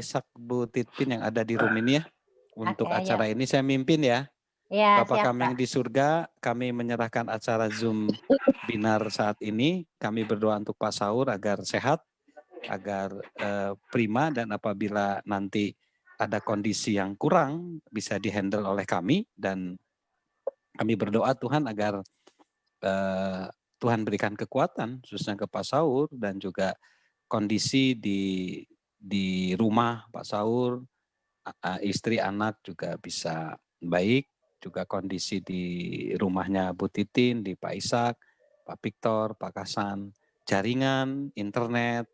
Isak Bu Titin yang ada di room ini ya. Untuk Oke, acara ini saya mimpin ya. ya, Bapak siap, kami Pak. yang di surga, kami menyerahkan acara Zoom Binar saat ini. Kami berdoa untuk Pak Saur agar sehat, agar prima, dan apabila nanti ada kondisi yang kurang bisa dihandle oleh kami, dan kami berdoa Tuhan agar Tuhan berikan kekuatan khususnya ke Pak Saur, dan juga kondisi di rumah Pak Saur, istri anak juga bisa baik, juga kondisi di rumahnya Bu Titin, di Pak Ishak, Pak Victor, Pak Kasan, jaringan, internet,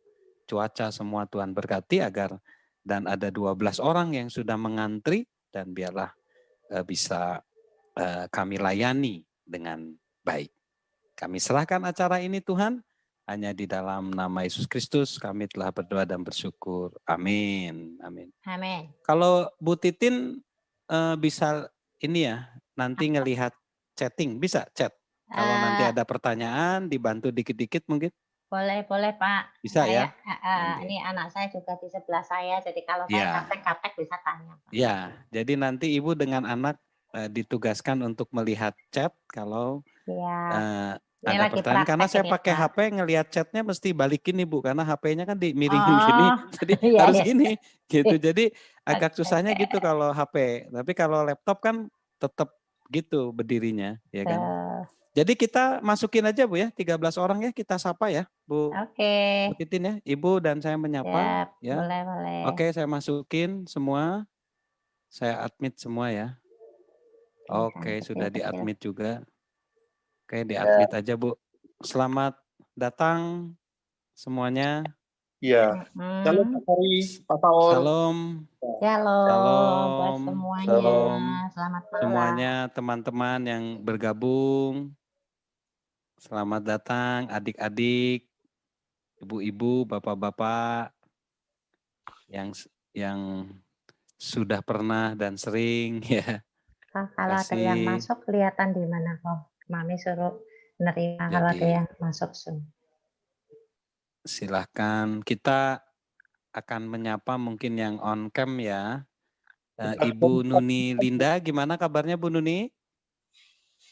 cuaca semua Tuhan berkati agar, dan ada 12 orang yang sudah mengantri, dan biarlah bisa kami layani dengan baik. Kami serahkan acara ini Tuhan, hanya di dalam nama Yesus Kristus kami telah berdoa dan bersyukur. Amin. Amin. Amin. Kalau Bu Titin bisa ini ya, nanti ngelihat chatting, bisa chat. Kalau nanti ada pertanyaan dibantu dikit-dikit mungkin. Boleh Pak. Bisa ya? Ini anak saya juga di sebelah saya, jadi kalau saya Ya. kaptek-kaptek bisa tanya, Pak. Ya, jadi nanti Ibu dengan anak ditugaskan untuk melihat chat kalau ada pertanyaan, karena saya pakai HP ngelihat chatnya mesti balikin nih Bu, karena HP-nya kan dimiringin gini, jadi harus gini gitu. Jadi agak susahnya gitu kalau HP, tapi kalau laptop kan tetap gitu berdirinya, ya kan. Jadi kita masukin aja Bu ya, 13 orang ya, kita sapa ya Bu. Bu Titin ya, Ibu dan saya menyapa. Siap, Ya. boleh. Oke, saya masukin semua, saya admit semua ya. Oke, sudah di-admit juga. Oke, di-admit aja Bu. Selamat datang semuanya. Iya. Shalom Pak Hari, Pak Saur. Shalom. Shalom buat semuanya. Shalom. Selamat malam. Semuanya teman-teman yang bergabung. Selamat datang adik-adik, ibu-ibu, bapak-bapak yang sudah pernah dan sering ya. Kalau ada yang masuk kelihatan di mana kok. Mami suruh nerima kalau ada yang masuk Zoom. Silahkan, kita akan menyapa mungkin yang on cam ya. Ibu Nuni Linda, gimana kabarnya Bu Nuni?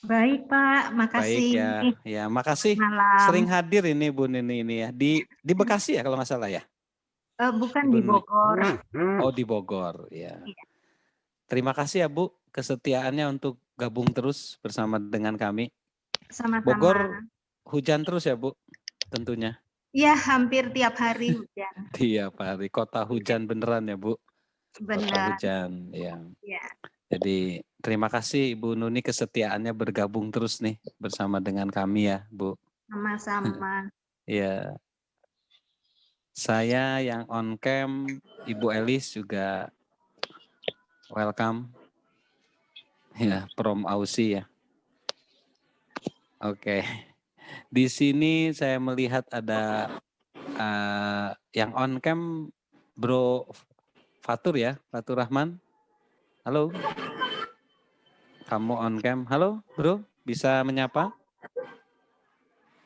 Baik Pak, makasih. Baik ya, ya makasih. Malam. Sering hadir ini Bu Nuni ini ya, di Bekasi ya kalau nggak salah ya? Bukan di Bogor. Oh di Bogor ya. Terima kasih ya Bu kesetiaannya untuk gabung terus bersama dengan kami. Sama-sama. Bogor hujan terus ya Bu tentunya? Iya hampir tiap hari hujan. Tiap hari, kota hujan beneran ya Bu? Benar. Kota hujan ya. Jadi terima kasih Ibu Nuni kesetiaannya bergabung terus nih bersama dengan kami ya Bu. Sama-sama. Ya. Saya yang on cam, Ibu Elis juga welcome. Ya, Prom Ausi ya. Oke. Di sini saya melihat ada yang on cam Bro Fatur ya, Fatur Rahman. Halo. Kamu on cam. Halo, Bro. Bisa menyapa?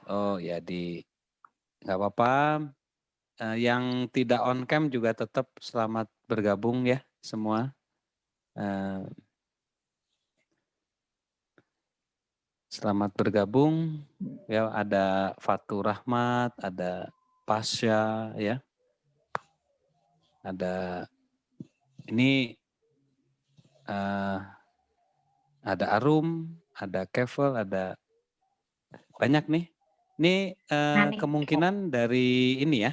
Oh, ya nggak apa-apa. Yang tidak on cam juga tetap selamat bergabung ya semua. Selamat bergabung. Ya, ada Fatur Rahmat, ada Pasya ya. Ada ini ada Arum, ada Kevel, ada banyak nih. Ini kemungkinan dari ini ya.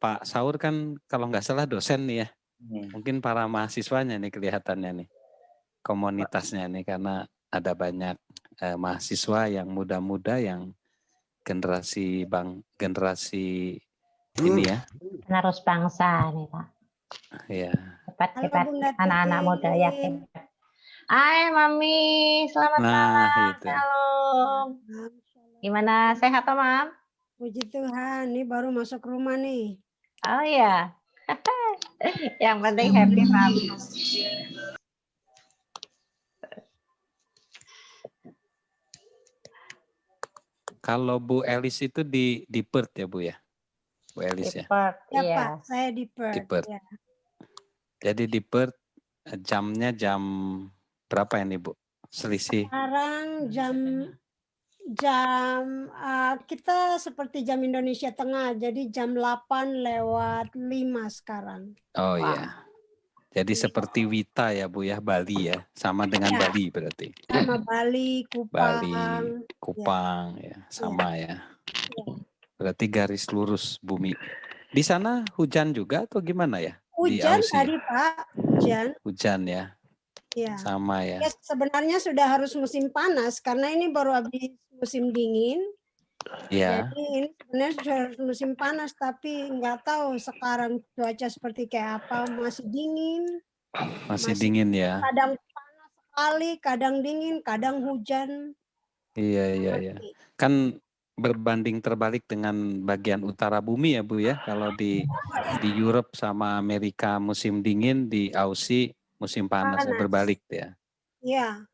Pak Saur kan kalau nggak salah dosen nih ya. Mungkin para mahasiswanya nih kelihatannya nih. Komunitasnya nih karena ada banyak mahasiswa yang muda-muda yang generasi ini ya. Penerus bangsa nih Pak. Ya. Hebat anak-anak muda yakin. Hai Mami, selamat malam. Itu. Shalom. Gimana, sehat Om? Puji Tuhan, ini baru masuk rumah nih. Oh ya. Yang penting happy Mami. Kalau Bu Elis itu di Perth ya Bu ya? Bu Elis Di ya. Perth, Ya iya. Pak, saya di Di Perth. Perth. Ya. Jadi di Perth jamnya jam berapa ini Bu? Selisih. Sekarang kita seperti jam Indonesia Tengah, jadi jam 8:05 sekarang. Oh Wah. iya. Jadi seperti Wita ya Bu ya, Bali ya. Sama dengan Ya. Bali berarti. Sama Bali, Kupang. Bali, Kupang ya, sama ya. Berarti garis lurus bumi. Di sana hujan juga atau gimana ya? Di Hujan Aussie tadi ya? Pak, hujan. Hujan ya, Ya. sama ya. Ya sebenarnya sudah harus musim panas karena ini baru habis musim dingin. Iya, Jadi ini sebenarnya sudah harus musim panas tapi nggak tahu sekarang cuaca seperti kayak apa, masih dingin, masih masih dingin ya. kadang panas sekali, kadang dingin, kadang hujan. Iya. Kan berbanding terbalik dengan bagian utara bumi ya Bu ya. Kalau di Europe sama Amerika musim dingin, di Aussie musim panas ya, Panas. berbalik ya. Iya.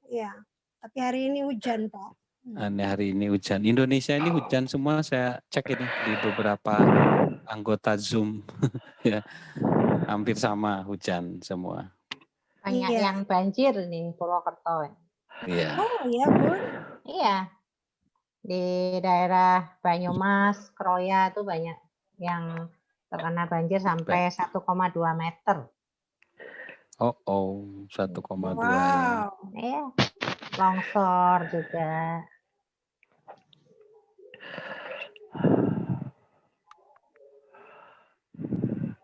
Tapi hari ini hujan Pak. Aneh hari ini hujan. Indonesia ini hujan semua, saya cek ini di beberapa anggota Zoom ya. Hampir sama hujan semua. Banyak Iya. yang banjir nih Purwokerto. Iya. Oh ya Bun. Iya. Di daerah Banyumas, Kroya itu banyak yang terkena banjir sampai 1,2 meter. Oh, 1,2 ya. Wow. Iya. Longsor juga.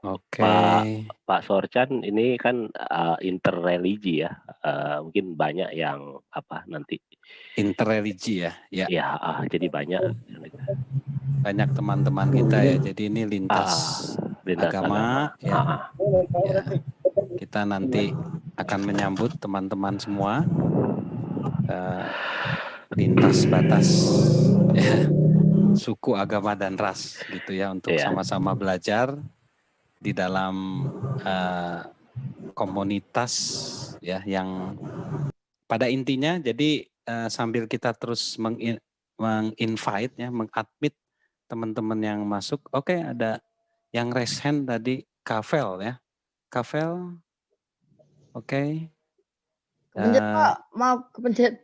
Oke. Pak Sorchan, ini kan interreligi ya, mungkin banyak yang nanti Interreligi ya. Ya. ya, jadi banyak Teman-teman kita ya. Jadi ini lintas agama ya. Ya. Kita nanti akan menyambut teman-teman semua lintas batas ya, suku, agama dan ras gitu ya, untuk sama-sama belajar di dalam komunitas ya, yang pada intinya jadi sambil kita terus menginvite ya, mengadmit teman-teman yang masuk. Oke, ada yang raise hand tadi, Kavel ya. Kavel. Oke. Kepencet Pak, maaf kepencet.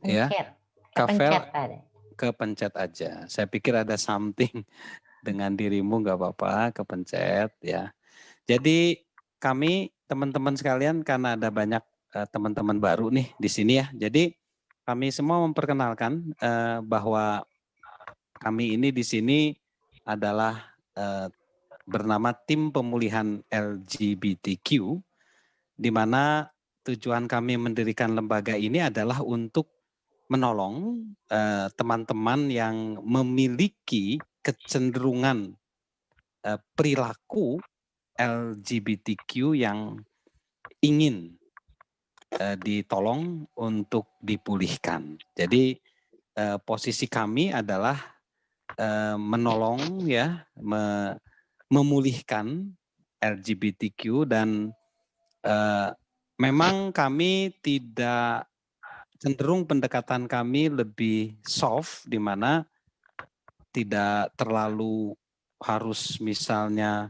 Ya. Kepencet Kavel ada. kepencet aja. Saya pikir ada something dengan dirimu, nggak apa-apa, kepencet ya. Jadi kami teman-teman sekalian, karena ada banyak teman-teman baru nih di sini ya. Jadi kami semua memperkenalkan bahwa kami ini di sini adalah bernama Tim Pemulihan LGBTQ, di mana tujuan kami mendirikan lembaga ini adalah untuk menolong teman-teman yang memiliki kecenderungan perilaku LGBTQ yang ingin ditolong untuk dipulihkan. Jadi posisi kami adalah menolong ya, memulihkan LGBTQ, dan memang kami tidak cenderung, pendekatan kami lebih soft, di mana tidak terlalu harus misalnya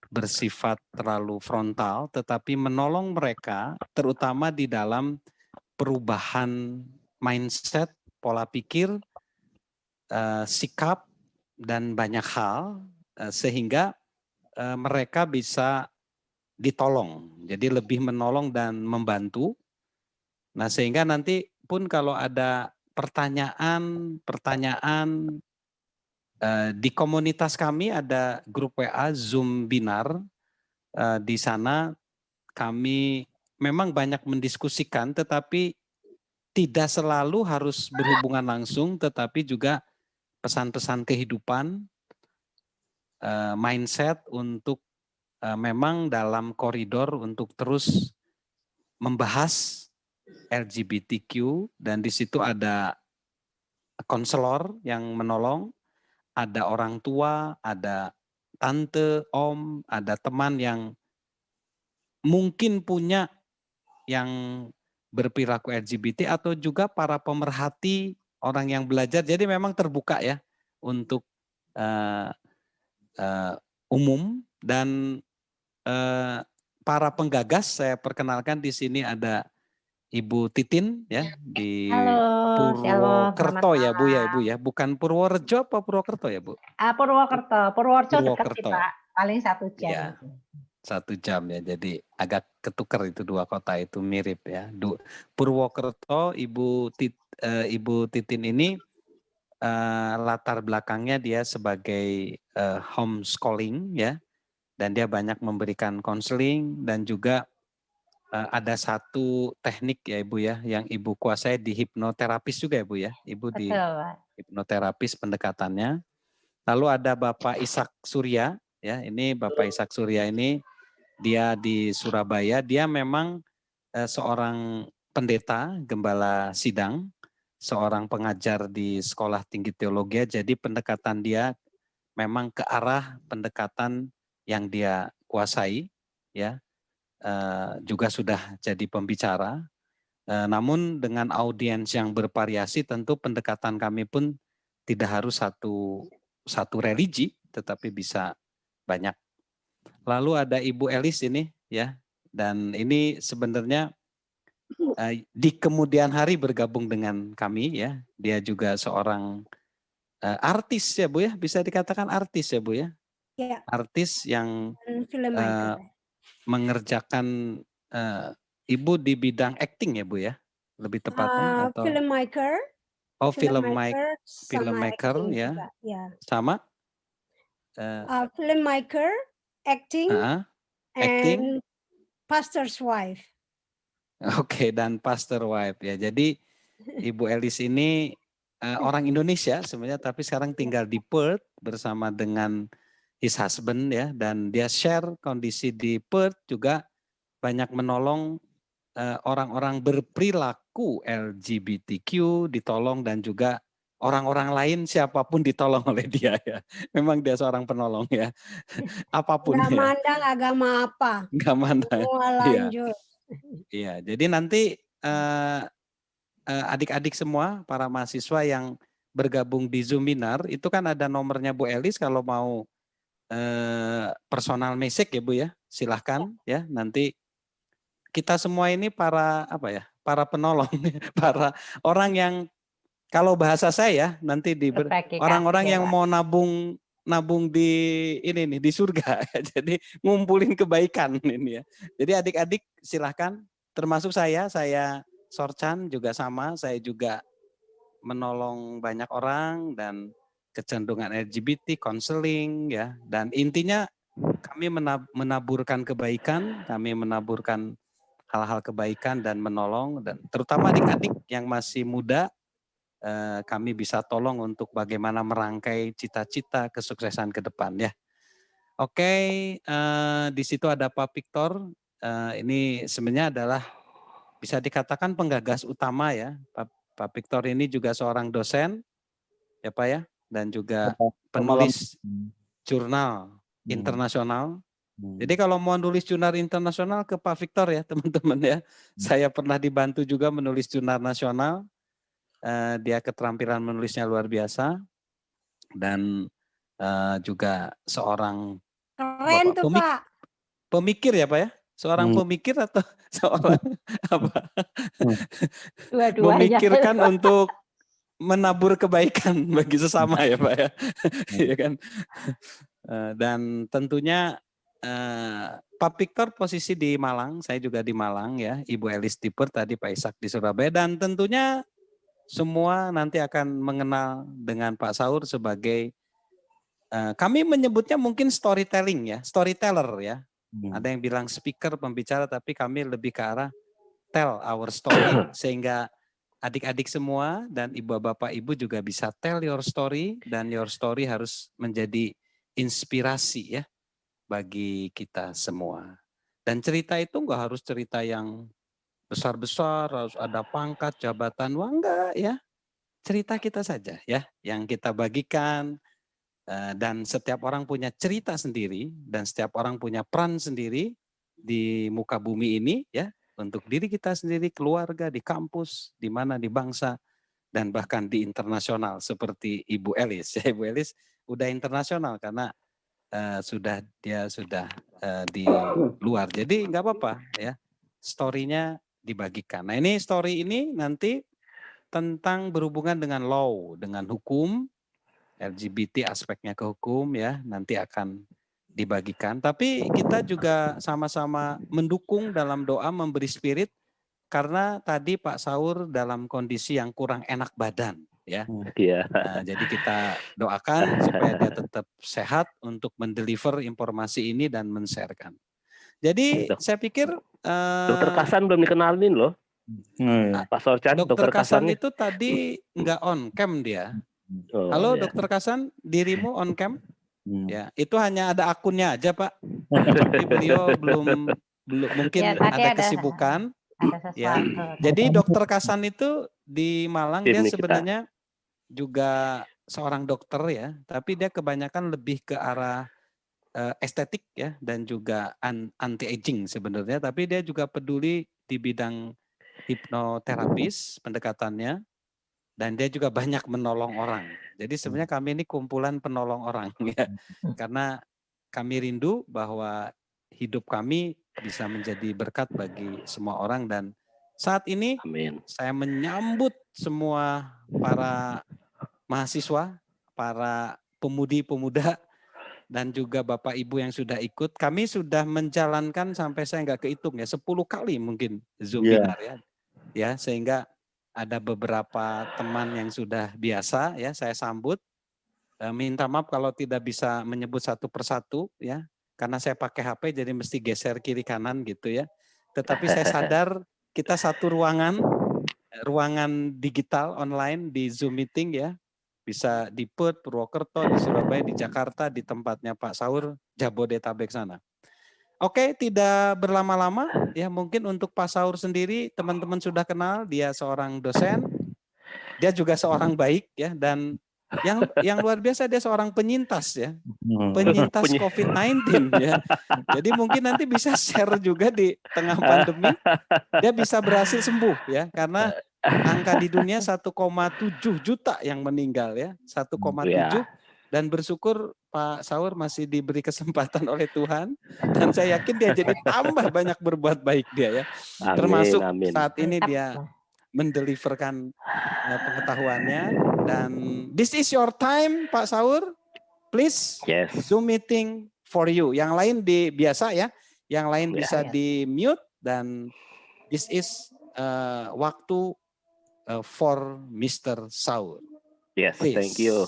bersifat terlalu frontal, tetapi menolong mereka terutama di dalam perubahan mindset, pola pikir, sikap, dan banyak hal, sehingga mereka bisa ditolong. Jadi lebih menolong dan membantu. Nah, sehingga nanti pun kalau ada pertanyaan di komunitas kami ada grup WA Zoom Binar. Di sana kami memang banyak mendiskusikan, tetapi tidak selalu harus berhubungan langsung, tetapi juga pesan-pesan kehidupan, mindset untuk memang dalam koridor untuk terus membahas LGBTQ, dan di situ ada konselor yang menolong, ada orang tua, ada tante, om, ada teman yang mungkin punya yang berperilaku LGBT, atau juga para pemerhati, orang yang belajar. Jadi memang terbuka ya untuk uh, uh, umum dan para penggagas saya perkenalkan di sini ada Ibu Titin ya di Halo, shalom, selamat Purwokerto ya Bu ya malam. Ibu ya, bukan Purworejo apa Purwokerto ya Bu? Purwokerto, Purworejo dekat sih Purwokerto. Pak, paling 1 jam. Ya, 1 jam ya, jadi agak ketukar itu dua kota itu mirip ya. Purwokerto, Ibu Titin ini latar belakangnya dia sebagai homeschooling ya, dan dia banyak memberikan konseling dan juga ada satu teknik ya Ibu ya yang Ibu kuasai di hipnoterapis juga ya Bu ya. Ibu di Betul, Pak. hipnoterapis pendekatannya. Lalu ada Bapak Ishak Surya ya. Ini Bapak Ishak Surya ini dia di Surabaya. Dia memang seorang pendeta, gembala sidang, seorang pengajar di Sekolah Tinggi Teologi. Jadi pendekatan dia memang ke arah pendekatan yang dia kuasai ya. Juga sudah jadi pembicara, namun dengan audiens yang bervariasi tentu pendekatan kami pun tidak harus satu religi, tetapi bisa banyak. Lalu ada Ibu Elis ini ya, dan ini sebenarnya di kemudian hari bergabung dengan kami ya. Dia juga seorang artis ya Bu ya, bisa dikatakan artis ya Bu ya. Ya. Artis yang filmmaker. mengerjakan Ibu di bidang acting ya Bu ya, lebih tepatnya atau Filmmaker. oh filmmaker ya, juga, ya. sama Filmmaker, acting, acting, and pastor's wife. Oke, dan pastor wife ya. Jadi Ibu Elis ini orang Indonesia sebenarnya, tapi sekarang tinggal di Perth bersama dengan his husband ya, dan dia share kondisi di Perth juga banyak menolong orang-orang berperilaku LGBTQ ditolong, dan juga orang-orang lain siapapun ditolong oleh dia ya. Memang dia seorang penolong ya. Apapun Nggak ya. mandang agama apa. Nggak mandang. Semua lanjut. Iya, jadi nanti adik-adik semua para mahasiswa yang bergabung di Zoominar itu kan ada nomornya Bu Elis, kalau mau personal message ya Bu ya, silahkan ya. Nanti kita semua ini para apa ya, para penolong, para orang yang kalau bahasa saya nanti di orang-orang yang mau nabung di ini nih di surga. Jadi ngumpulin kebaikan ini ya. Jadi adik-adik silahkan, termasuk saya Sorchan juga sama, saya juga menolong banyak orang dan kecenderungan LGBT, konseling ya, dan intinya kami menaburkan kebaikan, kami menaburkan hal-hal kebaikan dan menolong, dan terutama adik-adik yang masih muda, kami bisa tolong untuk bagaimana merangkai cita-cita kesuksesan ke depan ya. Oke, di situ ada Pak Victor, ini sebenarnya adalah bisa dikatakan penggagas utama ya. Pak Victor ini juga seorang dosen ya Pak ya, dan juga penulis jurnal internasional. Jadi kalau mau nulis jurnal internasional ke Pak Victor ya teman-teman ya. Saya pernah dibantu juga menulis jurnal nasional. Dia keterampilan menulisnya luar biasa. Dan juga seorang keren tuh Pak. Pemikir ya Pak ya. Seorang pemikir atau seorang apa? Memikirkan untuk menabur kebaikan bagi sesama ya Pak ya. Ya kan? Dan tentunya Pak Victor posisi di Malang, saya juga di Malang ya, Ibu Elis di Perth, tadi Pak Ishak di Surabaya, dan tentunya semua nanti akan mengenal dengan Pak Saur sebagai kami menyebutnya mungkin storytelling ya, storyteller ya. Ada yang bilang speaker, pembicara, tapi kami lebih ke arah tell our story, sehingga adik-adik semua dan ibu bapak ibu juga bisa tell your story, dan your story harus menjadi inspirasi ya bagi kita semua. Dan cerita itu enggak harus cerita yang besar-besar, harus ada pangkat, jabatan, wah enggak ya. Cerita kita saja ya, yang kita bagikan, dan setiap orang punya cerita sendiri, dan setiap orang punya peran sendiri di muka bumi ini ya, untuk diri kita sendiri, keluarga, di kampus, di mana, di bangsa, dan bahkan di internasional seperti Ibu Elis. Ya, Ibu Elis udah internasional karena dia sudah di luar. Jadi nggak apa-apa ya, story-nya dibagikan. Nah ini story ini nanti tentang berhubungan dengan law, dengan hukum, LGBT aspeknya ke hukum ya, nanti akan dibagikan. Tapi kita juga sama-sama mendukung dalam doa, memberi spirit, karena tadi Pak Saur dalam kondisi yang kurang enak badan ya. Iya. Nah, jadi kita doakan supaya dia tetap sehat untuk mendeliver informasi ini dan men-sharekan. Jadi saya pikir Dokter Kasan belum dikenalin loh. Pak Sorchan, Dokter Kasan nih. itu tadi nggak on cam dia. Oh, Halo ya. Dokter Kasan, dirimu on cam? Ya, itu hanya ada akunnya aja Pak. Tapi beliau belum mungkin Ya, tadi ada ada kesibukan. Ya. sesuatu. Jadi Dokter Kasan itu di Malang dia Tim kita. sebenarnya juga seorang dokter ya, tapi dia kebanyakan lebih ke arah estetik ya dan juga anti aging sebenarnya, tapi dia juga peduli di bidang hipnoterapis pendekatannya, dan dia juga banyak menolong orang. Jadi sebenarnya kami ini kumpulan penolong orang ya, karena kami rindu bahwa hidup kami bisa menjadi berkat bagi semua orang. Dan saat ini Amin. saya menyambut semua para mahasiswa, para pemudi-pemuda, dan juga Bapak Ibu yang sudah ikut. Kami sudah menjalankan sampai saya nggak kehitung ya, 10 kali mungkin Zoom webinar ya. Ya, sehingga ada beberapa teman yang sudah biasa ya saya sambut. Minta maaf kalau tidak bisa menyebut satu persatu ya, karena saya pakai HP jadi mesti geser kiri kanan gitu ya. Tetapi saya sadar kita satu ruangan digital online di Zoom meeting ya. Bisa di Perth, Purwokerto, di Surabaya, di Jakarta, di tempatnya Pak Saur, Jabodetabek sana. Oke, tidak berlama-lama ya, mungkin untuk Pak Saur sendiri teman-teman sudah kenal, dia seorang dosen, dia juga seorang baik ya, dan yang luar biasa dia seorang penyintas ya, penyintas COVID-19 ya. Jadi mungkin nanti bisa share juga di tengah pandemi, dia bisa berhasil sembuh ya, karena angka di dunia 1,7 juta yang meninggal ya, 1,7 dan bersyukur Pak Saur masih diberi kesempatan oleh Tuhan, dan saya yakin dia jadi tambah banyak berbuat baik dia ya. Amin, termasuk amin. saat ini dia mendeliverkan pengetahuannya. Dan this is your time Pak Saur, please. Yes. Zoom meeting for you. Yang lain biasa ya, yang lain bisa di mute, dan this is waktu for Mr. Saur. Yes, please. Thank you.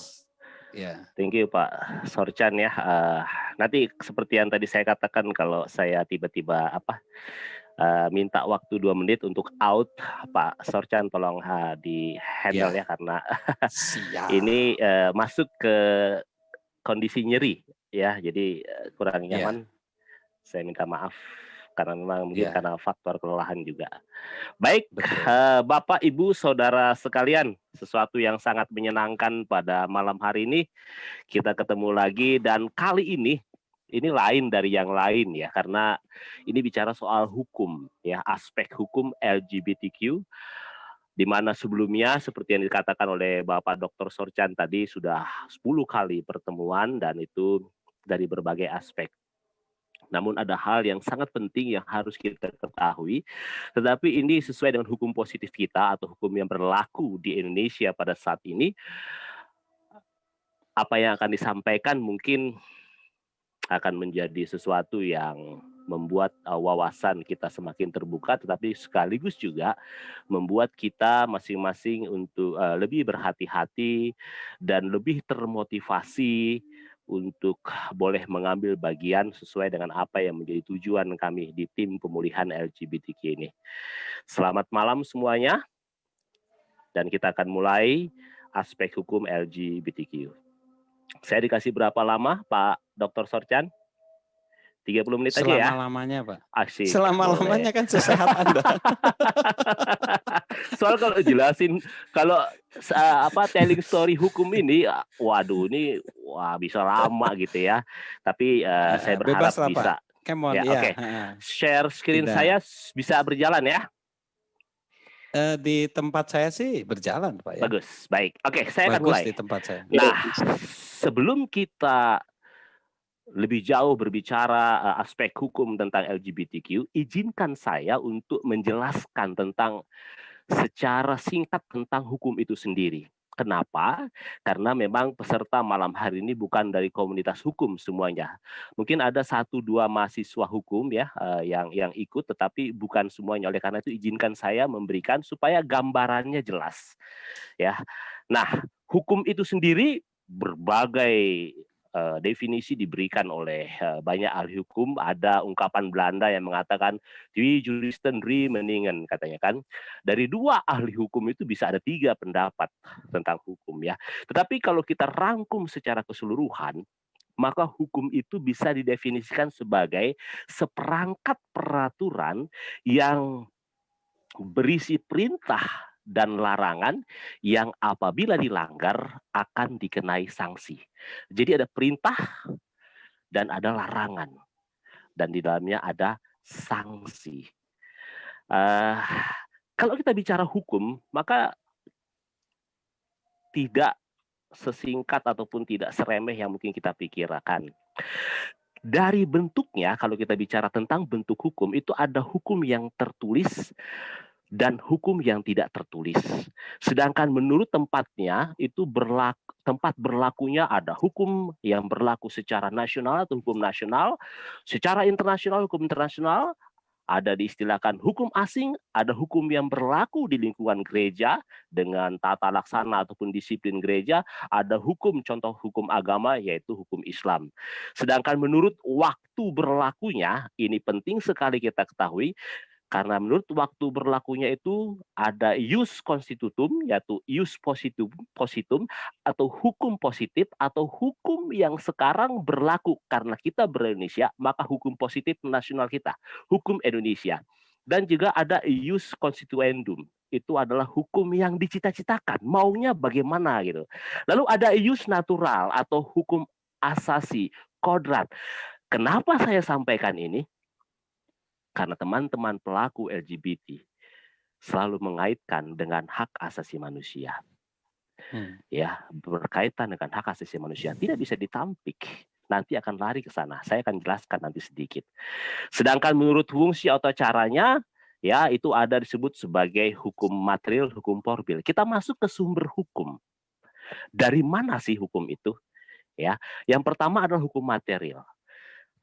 Yeah. Thank you Pak Sorchan ya. Nanti seperti yang tadi saya katakan, kalau saya tiba-tiba minta waktu 2 menit untuk out, Pak Sorchan tolong di handle ya, karena ini masuk ke kondisi nyeri ya, jadi kurang nyaman. Saya minta maaf karena memang mungkin karena faktor kelelahan juga. Baik, Bapak, Ibu, Saudara sekalian, sesuatu yang sangat menyenangkan pada malam hari ini kita ketemu lagi, dan kali ini lain dari yang lain ya, karena ini bicara soal hukum ya, aspek hukum LGBTQ, di mana sebelumnya seperti yang dikatakan oleh Bapak Dr. Sorchan tadi sudah 10 kali pertemuan, dan itu dari berbagai aspek. Namun ada hal yang sangat penting yang harus kita ketahui, tetapi ini sesuai dengan hukum positif kita atau hukum yang berlaku di Indonesia pada saat ini. Apa yang akan disampaikan mungkin akan menjadi sesuatu yang membuat wawasan kita semakin terbuka, tetapi sekaligus juga membuat kita masing-masing untuk lebih berhati-hati dan lebih termotivasi untuk boleh mengambil bagian sesuai dengan apa yang menjadi tujuan kami di tim pemulihan LGBTQ ini. Selamat malam semuanya, dan kita akan mulai aspek hukum LGBTQ. Saya dikasih berapa lama Pak Dr. Sorchan? 30 menit aja ya? Selama-lamanya Pak. Asik. Selama-lamanya kan sesehat Anda. Soal kalau jelasin, kalau telling story hukum ini, waduh ini bisa lama gitu ya. Tapi saya berharap bebas lah, bisa. Come on, ya, Oke. Share screen saya bisa berjalan ya? Di tempat saya sih berjalan, Pak ya. Bagus, baik. Oke, saya akan Bagus mulai. di tempat saya. Nah, sebelum kita lebih jauh berbicara aspek hukum tentang LGBTQ, izinkan saya untuk menjelaskan tentang secara singkat tentang hukum itu sendiri. Kenapa? Karena memang peserta malam hari ini bukan dari komunitas hukum semuanya. Mungkin ada 1-2 mahasiswa hukum ya yang ikut, tetapi bukan semuanya. Oleh karena itu izinkan saya memberikan supaya gambarannya jelas. Ya. Nah, hukum itu sendiri berbagai definisi diberikan oleh banyak ahli hukum. Ada ungkapan Belanda yang mengatakan die juristen drie meningen, katanya kan. Dari 2 ahli hukum itu bisa ada 3 pendapat tentang hukum ya. Tetapi kalau kita rangkum secara keseluruhan, maka hukum itu bisa didefinisikan sebagai seperangkat peraturan yang berisi perintah dan larangan yang apabila dilanggar akan dikenai sanksi. Jadi ada perintah dan ada larangan, dan di dalamnya ada sanksi. Kalau kita bicara hukum, maka tidak sesingkat ataupun tidak seremeh yang mungkin kita pikirkan. Dari bentuknya, kalau kita bicara tentang bentuk hukum, itu ada hukum yang tertulis dan hukum yang tidak tertulis. Sedangkan menurut tempatnya itu tempat berlakunya ada hukum yang berlaku secara nasional atau hukum nasional, secara internasional hukum internasional, ada diistilahkan hukum asing, ada hukum yang berlaku di lingkungan gereja dengan tata laksana ataupun disiplin gereja, ada hukum contoh hukum agama yaitu hukum Islam. Sedangkan menurut waktu berlakunya, ini penting sekali kita ketahui, karena menurut waktu berlakunya itu ada ius constitutum, yaitu ius positum atau hukum positif atau hukum yang sekarang berlaku karena kita ber-Indonesia, maka hukum positif nasional kita, hukum Indonesia. Dan juga ada ius constituendum, itu adalah hukum yang dicita-citakan, maunya bagaimana gitu. Lalu ada ius natural atau hukum asasi, kodrat. Kenapa saya sampaikan ini? Karena teman-teman pelaku LGBT selalu mengaitkan dengan hak asasi manusia. Ya, berkaitan dengan hak asasi manusia tidak bisa ditampik. Nanti akan lari ke sana. Saya akan jelaskan nanti sedikit. Sedangkan menurut fungsi atau caranya, ya itu ada disebut sebagai hukum material, hukum formil. Kita masuk ke sumber hukum. Dari mana sih hukum itu? Ya, yang pertama adalah hukum material.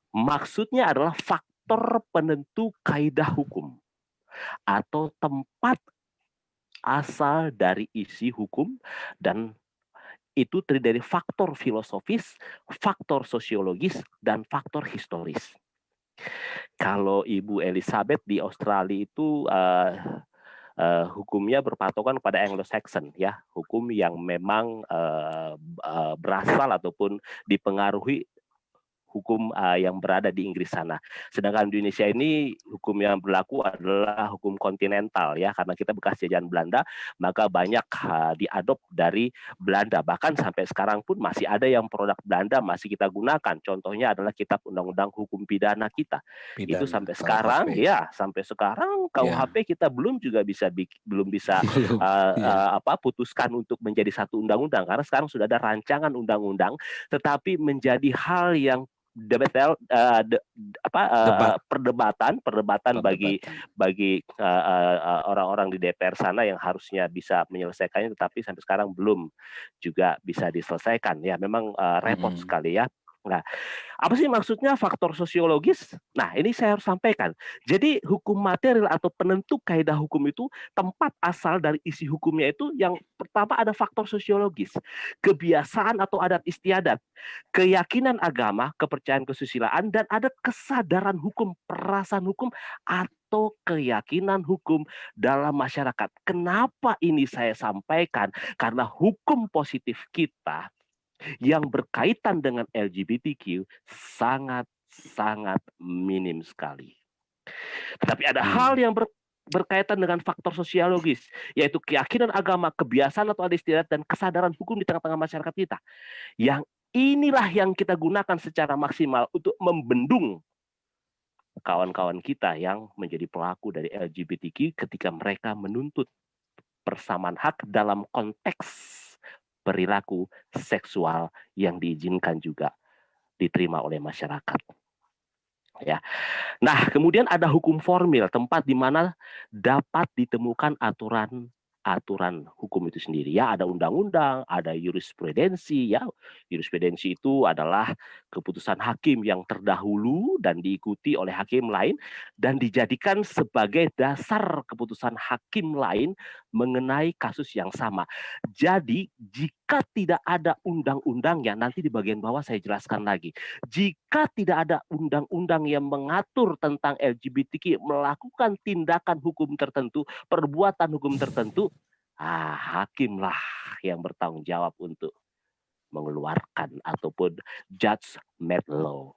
Maksudnya adalah faktor penentu kaidah hukum atau tempat asal dari isi hukum, dan itu terdiri dari faktor filosofis, faktor sosiologis, dan faktor historis. Kalau Ibu Elizabeth di Australia itu hukumnya berpatokan pada Anglo-Saxon, ya, hukum yang memang berasal ataupun dipengaruhi hukum yang berada di Inggris sana. Sedangkan di Indonesia ini hukum yang berlaku adalah hukum kontinental ya, karena kita bekas jajahan Belanda, maka banyak diadop dari Belanda. Bahkan sampai sekarang pun masih ada yang produk Belanda masih kita gunakan. Contohnya adalah kitab undang-undang hukum pidana kita. Itu sampai sekarang KUHP. Ya, sampai sekarang KUHP kita belum bisa putuskan untuk menjadi satu undang-undang, karena sekarang sudah ada rancangan undang-undang, tetapi menjadi hal yang perdebatan bagi orang-orang di DPR sana yang harusnya bisa menyelesaikannya, tetapi sampai sekarang belum juga bisa diselesaikan. Ya, memang repot sekali ya. Nah, apa sih maksudnya faktor sosiologis? Nah, ini saya harus sampaikan. Jadi hukum material atau penentu kaidah hukum itu tempat asal dari isi hukumnya itu yang pertama ada faktor sosiologis, kebiasaan atau adat istiadat, keyakinan agama, kepercayaan kesusilaan, dan ada kesadaran hukum, perasaan hukum atau keyakinan hukum dalam masyarakat. Kenapa ini saya sampaikan? Karena hukum positif kita yang berkaitan dengan LGBTQ sangat-sangat minim sekali. Tetapi ada hal yang berkaitan dengan faktor sosiologis, yaitu keyakinan agama, kebiasaan atau adat istiadat, dan kesadaran hukum di tengah-tengah masyarakat kita. Yang inilah yang kita gunakan secara maksimal untuk membendung kawan-kawan kita yang menjadi pelaku dari LGBTQ ketika mereka menuntut persamaan hak dalam konteks perilaku seksual yang diizinkan juga diterima oleh masyarakat. Ya. Nah, kemudian ada hukum formil, tempat di mana dapat ditemukan aturan hukum itu sendiri. Ya, ada undang-undang, ada jurisprudensi. Ya, jurisprudensi itu adalah keputusan hakim yang terdahulu dan diikuti oleh hakim lain dan dijadikan sebagai dasar keputusan hakim lain mengenai kasus yang sama. Jadi, jika tidak ada undang-undangnya, nanti di bagian bawah saya jelaskan lagi. Jika tidak ada undang-undang yang mengatur tentang LGBTQ melakukan tindakan hukum tertentu, perbuatan hukum tertentu, hakimlah yang bertanggung jawab untuk mengeluarkan ataupun judge made law.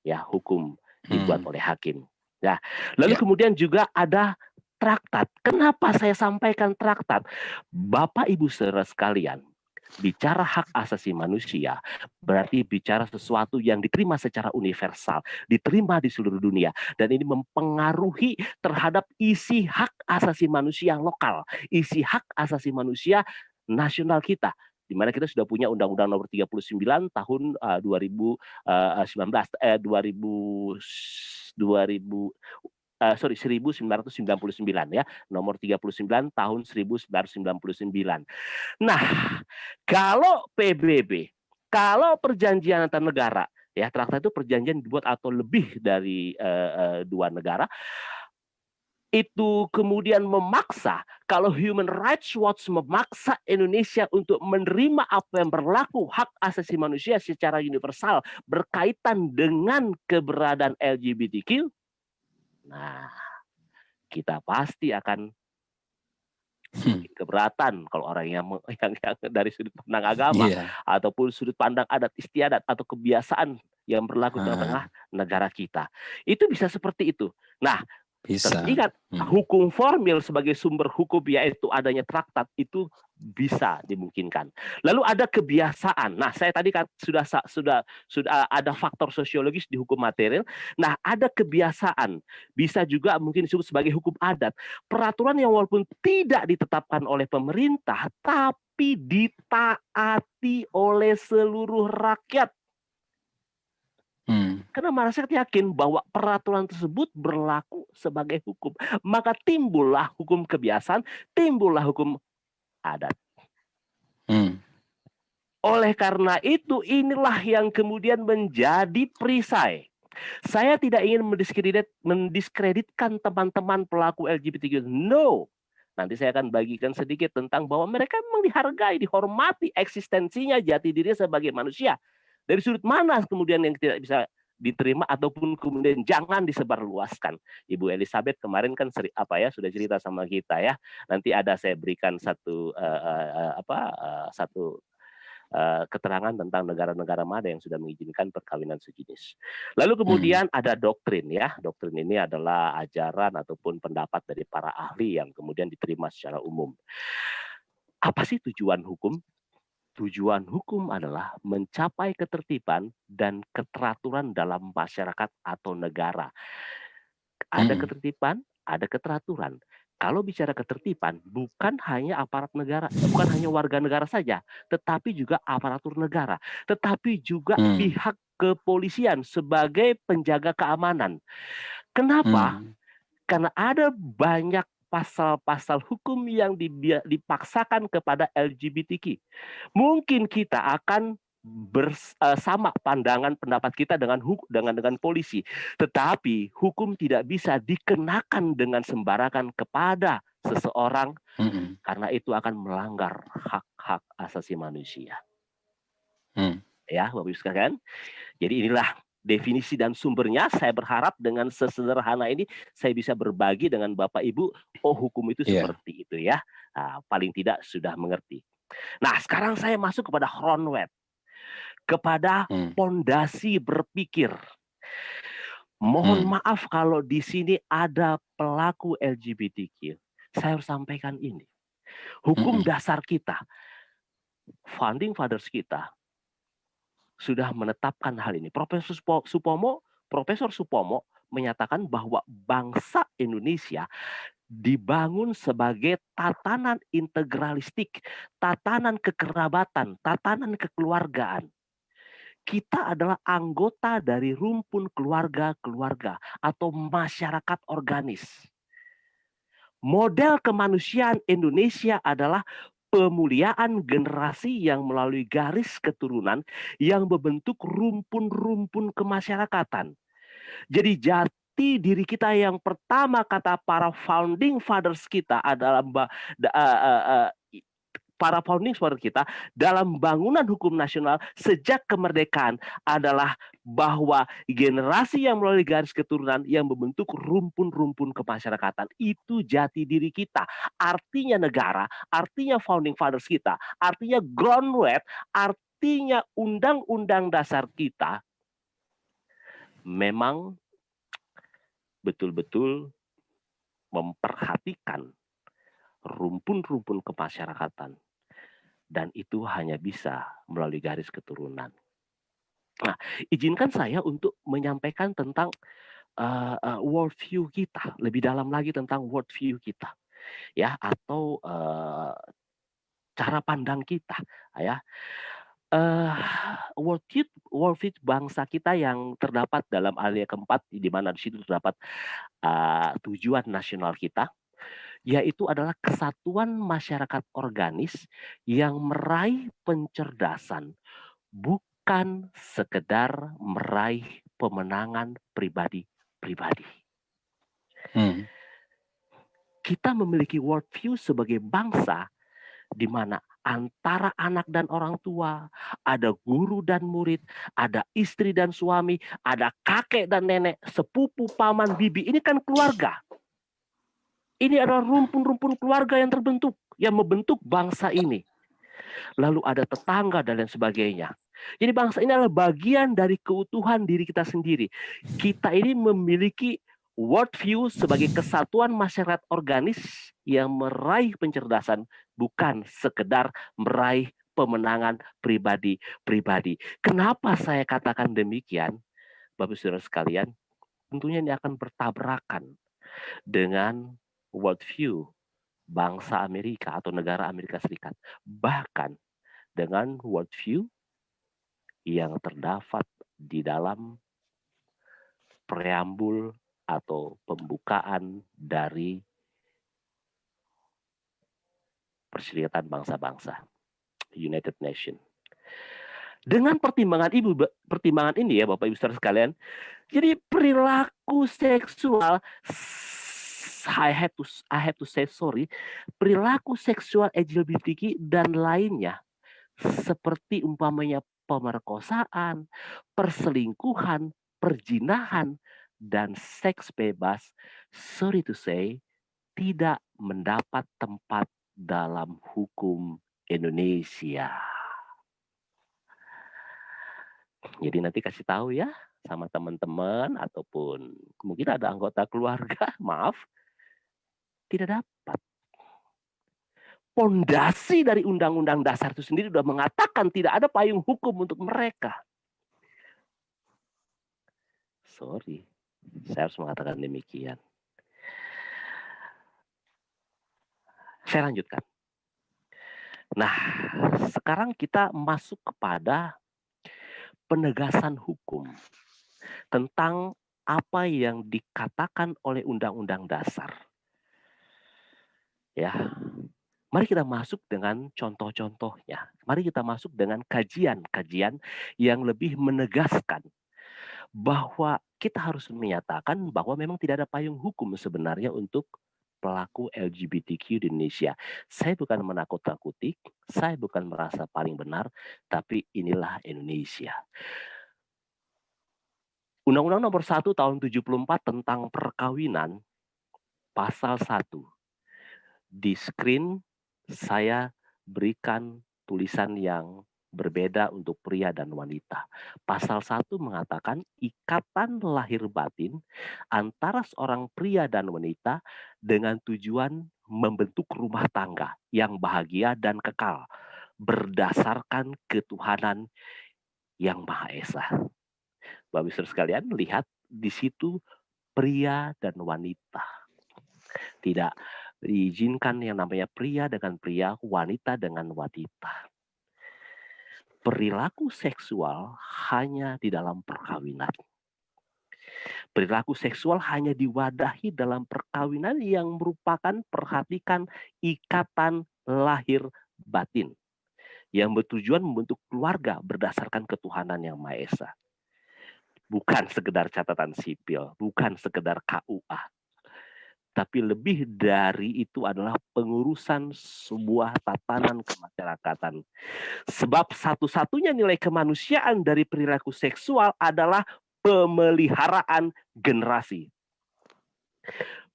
Ya, hukum dibuat oleh hakim. Nah, lalu kemudian juga ada traktat. Kenapa saya sampaikan traktat? Bapak Ibu saudara sekalian, bicara hak asasi manusia berarti bicara sesuatu yang diterima secara universal, diterima di seluruh dunia, dan ini mempengaruhi terhadap isi hak asasi manusia lokal, isi hak asasi manusia nasional kita, di mana kita sudah punya Undang-Undang Nomor 39 tahun 1999 ya, nomor 39 tahun 1999. Nah, kalau PBB, kalau perjanjian antar negara, ya traktat itu perjanjian dibuat atau lebih dari dua negara, itu kemudian memaksa, kalau Human Rights Watch memaksa Indonesia untuk menerima apa yang berlaku hak asasi manusia secara universal berkaitan dengan keberadaan LGBTQ, nah kita pasti akan keberatan kalau orang yang dari sudut pandang agama ataupun sudut pandang adat istiadat atau kebiasaan yang berlaku di tengah negara kita. Itu bisa seperti itu. Nah, ingat, hukum formil sebagai sumber hukum yaitu adanya traktat itu bisa dimungkinkan. Lalu ada kebiasaan. Nah, saya tadi kan sudah ada faktor sosiologis di hukum material. Nah, ada kebiasaan. Bisa juga mungkin disebut sebagai hukum adat. Peraturan yang walaupun tidak ditetapkan oleh pemerintah tapi ditaati oleh seluruh rakyat. Karena masyarakat yakin bahwa peraturan tersebut berlaku sebagai hukum. Maka timbullah hukum kebiasaan, timbullah hukum adat. Oleh karena itu, inilah yang kemudian menjadi perisai. Saya tidak ingin mendiskreditkan teman-teman pelaku LGBTQ. No. Nanti saya akan bagikan sedikit tentang bahwa mereka memang dihargai, dihormati eksistensinya, jati diri sebagai manusia. Dari sudut mana kemudian yang tidak bisa diterima ataupun kemudian jangan disebarluaskan. Ibu Elizabeth kemarin kan sudah cerita sama kita ya. Nanti ada saya berikan satu keterangan tentang negara-negara mana yang sudah mengizinkan perkawinan sejenis. Lalu kemudian ada doktrin ya. Doktrin ini adalah ajaran ataupun pendapat dari para ahli yang kemudian diterima secara umum. Apa sih tujuan hukum? Tujuan hukum adalah mencapai ketertiban dan keteraturan dalam masyarakat atau negara. Ada ketertiban, ada keteraturan. Kalau bicara ketertiban, bukan hanya aparat negara, bukan hanya warga negara saja, tetapi juga aparatur negara, tetapi juga pihak kepolisian sebagai penjaga keamanan. Kenapa? Karena ada banyak pasal-pasal hukum yang dipaksakan kepada LGBTQ. Mungkin kita akan bersama pandangan pendapat kita dengan polisi, tetapi hukum tidak bisa dikenakan dengan sembarangan kepada seseorang karena itu akan melanggar hak-hak asasi manusia. Ya, Bapak Ibu sekalian. Jadi inilah definisi dan sumbernya. Saya berharap dengan sesederhana ini saya bisa berbagi dengan Bapak Ibu, hukum itu seperti itu ya. Nah, paling tidak sudah mengerti. Nah, sekarang saya masuk kepada Ronwet, kepada pondasi berpikir. Mohon maaf kalau di sini ada pelaku LGBTQ. Saya harus sampaikan ini. Hukum dasar kita, founding fathers kita, sudah menetapkan hal ini. Profesor Supomo menyatakan bahwa bangsa Indonesia dibangun sebagai tatanan integralistik, tatanan kekerabatan, tatanan kekeluargaan. Kita adalah anggota dari rumpun keluarga-keluarga atau masyarakat organis. Model kemanusiaan Indonesia adalah pemuliaan generasi yang melalui garis keturunan yang membentuk rumpun-rumpun kemasyarakatan. Jadi jati diri kita yang pertama kata para founding fathers kita adalah para founding fathers kita dalam bangunan hukum nasional sejak kemerdekaan adalah bahwa generasi yang melalui garis keturunan yang membentuk rumpun-rumpun kemasyarakatan itu jati diri kita. Artinya negara, artinya founding fathers kita, artinya groundwork, artinya undang-undang dasar kita memang betul-betul memperhatikan rumpun-rumpun kemasyarakatan. Dan itu hanya bisa melalui garis keturunan. Nah, izinkan saya untuk menyampaikan tentang worldview kita, lebih dalam lagi tentang worldview kita, ya, atau cara pandang kita, ya. Worldview bangsa kita yang terdapat dalam alia keempat, di mana di situ terdapat tujuan nasional kita, yaitu adalah kesatuan masyarakat organis yang meraih pencerdasan, bukan sekedar meraih pemenangan pribadi-pribadi. Kita memiliki worldview sebagai bangsa di mana antara anak dan orang tua, ada guru dan murid, ada istri dan suami, ada kakek dan nenek, sepupu, paman, bibi. Ini kan keluarga. Ini adalah rumpun-rumpun keluarga yang terbentuk, yang membentuk bangsa ini. Lalu ada tetangga dan lain sebagainya. Jadi bangsa ini adalah bagian dari keutuhan diri kita sendiri. Kita ini memiliki worldview sebagai kesatuan masyarakat organis yang meraih pencerdasan, bukan sekedar meraih pemenangan pribadi-pribadi. Kenapa saya katakan demikian, Bapak Saudara sekalian? Tentunya ini akan bertabrakan dengan worldview bangsa Amerika atau negara Amerika Serikat. Bahkan dengan worldview yang terdapat di dalam preambul atau pembukaan dari Perserikatan Bangsa-Bangsa, United Nations. Dengan pertimbangan ini ya Bapak Ibu Saudara sekalian, jadi perilaku seksual, I have to say sorry, perilaku seksual LGBTQ dan lainnya seperti umpamanya pemerkosaan, perselingkuhan, perzinahan, dan seks bebas, sorry to say, tidak mendapat tempat dalam hukum Indonesia. Jadi nanti kasih tahu ya sama teman-teman ataupun mungkin ada anggota keluarga, maaf, tidak dapat. Pondasi dari Undang-Undang Dasar itu sendiri sudah mengatakan tidak ada payung hukum untuk mereka. Sorry, saya harus mengatakan demikian. Saya lanjutkan. Nah, sekarang kita masuk kepada penegasan hukum tentang apa yang dikatakan oleh Undang-Undang Dasar. Ya, mari kita masuk dengan contoh-contohnya. Mari kita masuk dengan kajian-kajian yang lebih menegaskan bahwa kita harus menyatakan bahwa memang tidak ada payung hukum sebenarnya untuk pelaku LGBTQ di Indonesia. Saya bukan menakut-nakuti, saya bukan merasa paling benar, tapi inilah Indonesia. Undang-Undang Nomor 1 Tahun 74 tentang perkawinan, pasal 1. Di screen saya berikan tulisan yang berbeda untuk pria dan wanita. Pasal 1 mengatakan ikatan lahir batin antara seorang pria dan wanita dengan tujuan membentuk rumah tangga yang bahagia dan kekal berdasarkan ketuhanan yang Maha Esa. Bapak Ibu sekalian, lihat di situ pria dan wanita. Tidak diizinkan yang namanya pria dengan pria, wanita dengan wanita. Perilaku seksual hanya di dalam perkawinan. Perilaku seksual hanya diwadahi dalam perkawinan yang merupakan, perhatikan, ikatan lahir batin yang bertujuan membentuk keluarga berdasarkan ketuhanan yang Maha Esa. Bukan sekedar catatan sipil, bukan sekedar KUA. Tapi lebih dari itu adalah pengurusan sebuah tatanan kemasyarakatan. Sebab satu-satunya nilai kemanusiaan dari perilaku seksual adalah pemeliharaan generasi.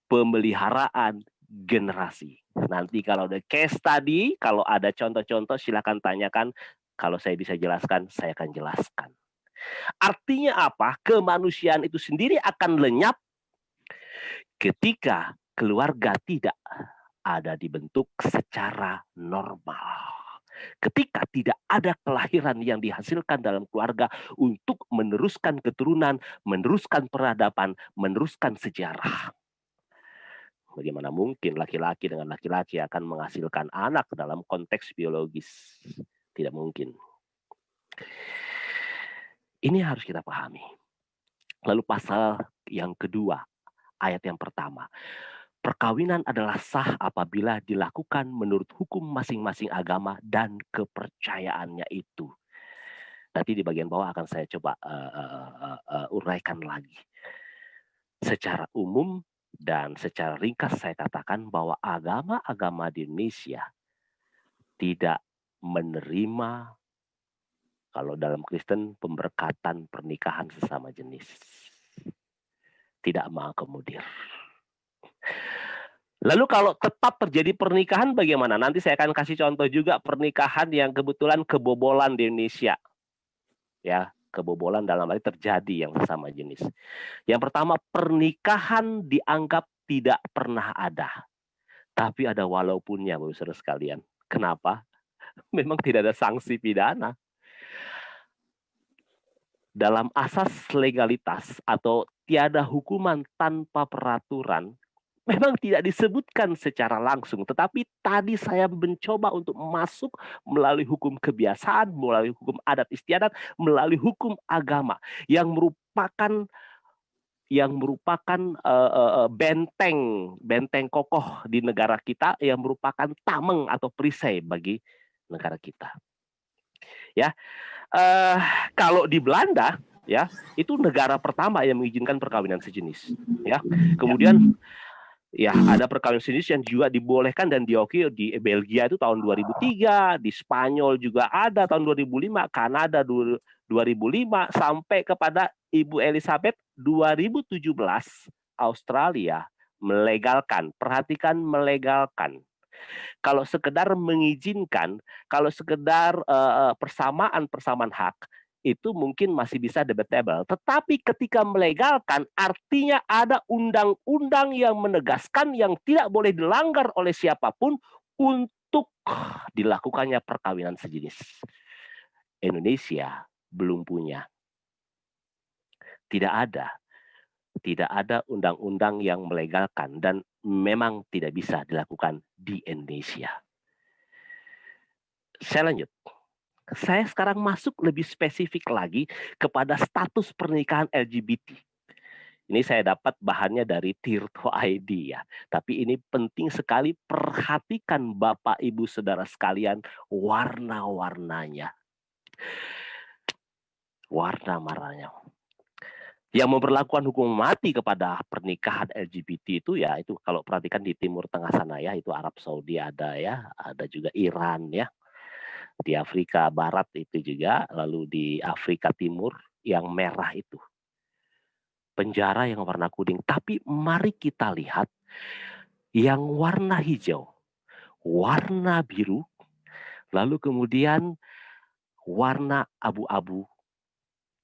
Pemeliharaan generasi. Nanti kalau ada case study, kalau ada contoh-contoh silakan tanyakan. Kalau saya bisa jelaskan, saya akan jelaskan. Artinya apa? Kemanusiaan itu sendiri akan lenyap ketika keluarga tidak ada dibentuk secara normal. Ketika tidak ada kelahiran yang dihasilkan dalam keluarga untuk meneruskan keturunan, meneruskan peradaban, meneruskan sejarah. Bagaimana mungkin laki-laki dengan laki-laki akan menghasilkan anak dalam konteks biologis? Tidak mungkin. Ini harus kita pahami. Lalu pasal yang kedua, ayat yang pertama. Perkawinan adalah sah apabila dilakukan menurut hukum masing-masing agama dan kepercayaannya itu. Nanti di bagian bawah akan saya coba uraikan lagi. Secara umum dan secara ringkas saya katakan bahwa agama-agama di Indonesia tidak menerima, kalau dalam Kristen, pemberkatan pernikahan sesama jenis. Tidak mengakomodir. Lalu kalau tetap terjadi pernikahan bagaimana? Nanti saya akan kasih contoh juga pernikahan yang kebetulan kebobolan di Indonesia. Ya, kebobolan dalam arti terjadi yang sesama jenis. Yang pertama, pernikahan dianggap tidak pernah ada. Tapi ada walaupunnya, Bapak Saudara sekalian. Kenapa? Memang tidak ada sanksi pidana. Dalam asas legalitas atau tiada hukuman tanpa peraturan, memang tidak disebutkan secara langsung. Tetapi tadi saya mencoba untuk masuk melalui hukum kebiasaan, melalui hukum adat istiadat, melalui hukum agama yang merupakan benteng kokoh di negara kita, yang merupakan tameng atau perisai bagi negara kita. Ya. Kalau di Belanda, ya, itu negara pertama yang mengizinkan perkawinan sejenis, ya. Kemudian ya ada perkawinan sejenis yang juga dibolehkan dan diakui di Belgia itu tahun 2003, di Spanyol juga ada tahun 2005, Kanada 2005, sampai kepada Ibu Elizabeth 2017 Australia melegalkan. Perhatikan, melegalkan. Kalau sekedar mengizinkan, kalau sekedar persamaan hak, itu mungkin masih bisa debatable. Tetapi ketika melegalkan, artinya ada undang-undang yang menegaskan yang tidak boleh dilanggar oleh siapapun untuk dilakukannya perkawinan sejenis. Indonesia belum punya. Tidak ada undang-undang yang melegalkan dan memang tidak bisa dilakukan di Indonesia. Saya lanjut. Saya sekarang masuk lebih spesifik lagi kepada status pernikahan LGBT. Ini saya dapat bahannya dari Tirto ID ya. Tapi ini penting sekali, perhatikan Bapak Ibu Saudara sekalian warna-warnanya. Warna-warnanya. Yang memperlakukan hukum mati kepada pernikahan LGBT itu ya, itu kalau perhatikan di Timur Tengah sana ya, itu Arab Saudi ada ya, ada juga Iran ya, di Afrika Barat itu juga, lalu di Afrika Timur yang merah itu penjara yang warna kuning. Tapi mari kita lihat yang warna hijau, warna biru, lalu kemudian warna abu-abu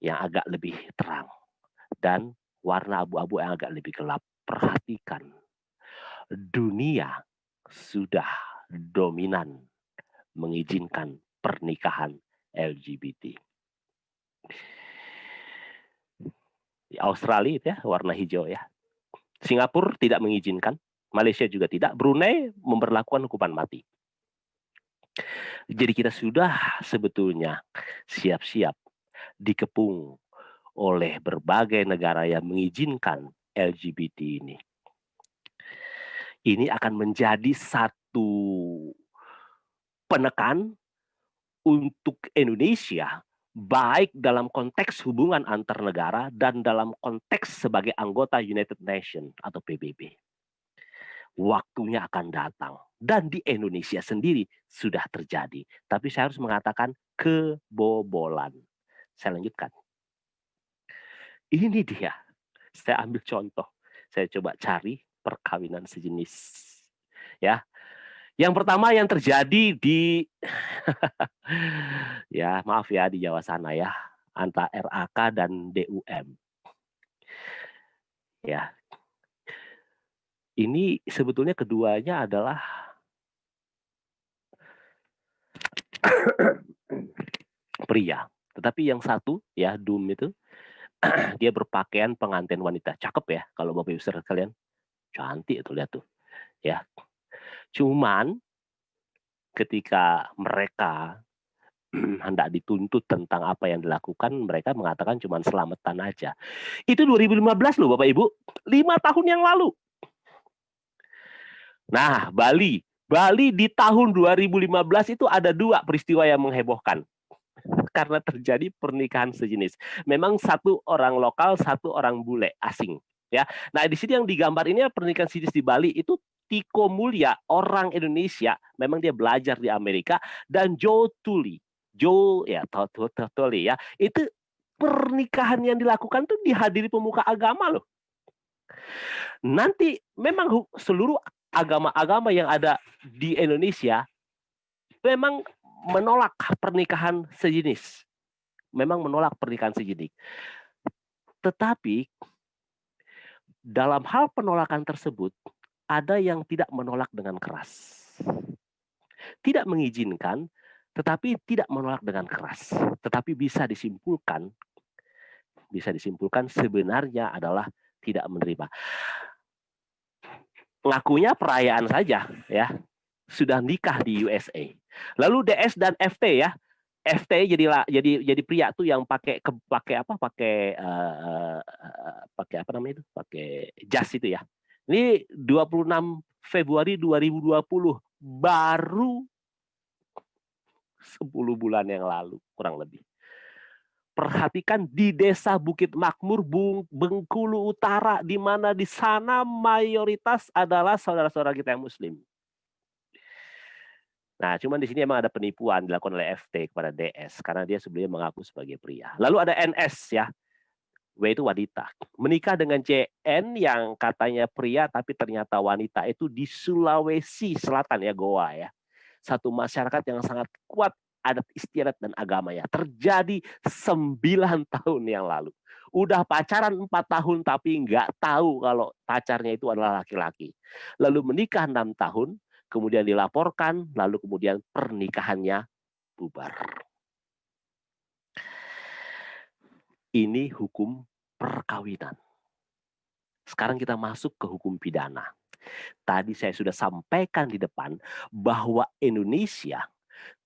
yang agak lebih terang, dan warna abu-abu yang agak lebih gelap. Perhatikan, dunia sudah dominan mengizinkan pernikahan LGBT. Di Australia itu ya warna hijau ya, Singapura tidak mengizinkan, Malaysia juga tidak, Brunei memberlakukan hukuman mati. Jadi kita sudah sebetulnya siap-siap dikepung oleh berbagai negara yang mengizinkan LGBT ini. Ini akan menjadi satu penekan untuk Indonesia, baik dalam konteks hubungan antar negara dan dalam konteks sebagai anggota United Nations atau PBB. Waktunya akan datang. Dan di Indonesia sendiri sudah terjadi. Tapi saya harus mengatakan kebobolan. Saya lanjutkan. Ini dia. Saya ambil contoh. Saya coba cari perkawinan sejenis. Ya. Yang pertama yang terjadi di ya maaf ya di Jawa sana ya, antara RAK dan DUM. Ya. Ini sebetulnya keduanya adalah pria. Tetapi yang satu ya DUM itu dia berpakaian pengantin wanita. Cakep ya kalau Bapak Ibu saudara kalian. Cantik itu lihat tuh. Ya. Cuman ketika mereka hendak dituntut tentang apa yang dilakukan, mereka mengatakan cuma selamatan aja. Itu 2015 loh Bapak Ibu. 5 tahun yang lalu. Nah, Bali di tahun 2015 itu ada 2 peristiwa yang menghebohkan. Karena terjadi pernikahan sejenis. Memang satu orang lokal, satu orang bule asing. Ya, nah di sini yang digambar ini pernikahan sejenis di Bali itu Tiko Mulya, orang Indonesia, memang dia belajar di Amerika, dan Joe Tully ya, itu pernikahan yang dilakukan tuh dihadiri pemuka agama loh. Nanti memang seluruh agama-agama yang ada di Indonesia memang menolak pernikahan sejenis. Memang menolak pernikahan sejenis. Tetapi dalam hal penolakan tersebut ada yang tidak menolak dengan keras. Tidak mengizinkan, tetapi tidak menolak dengan keras. Tetapi bisa disimpulkan sebenarnya adalah tidak menerima. Ngakunya perayaan saja ya. Sudah nikah di USA. Lalu DS dan FT ya. FT jadi pria tuh yang pakai jas itu ya. Ini 26 Februari 2020 baru 10 bulan yang lalu kurang lebih. Perhatikan di Desa Bukit Makmur, Bengkulu Utara, di mana di sana mayoritas adalah saudara-saudara kita yang Muslim. Nah, cuman di sini emang ada penipuan dilakukan oleh FT kepada DS karena dia sebelumnya mengaku sebagai pria. Lalu ada NS ya, W itu wanita. Menikah dengan CN yang katanya pria tapi ternyata wanita, itu di Sulawesi Selatan ya, Goa ya. Satu masyarakat yang sangat kuat adat istiadat dan agamanya. Terjadi 9 tahun yang lalu. Udah pacaran 4 tahun tapi nggak tahu kalau pacarnya itu adalah laki-laki. Lalu menikah 6 tahun, kemudian dilaporkan, lalu kemudian pernikahannya bubar. Ini hukum perkawinan. Sekarang kita masuk ke hukum pidana. Tadi saya sudah sampaikan di depan bahwa Indonesia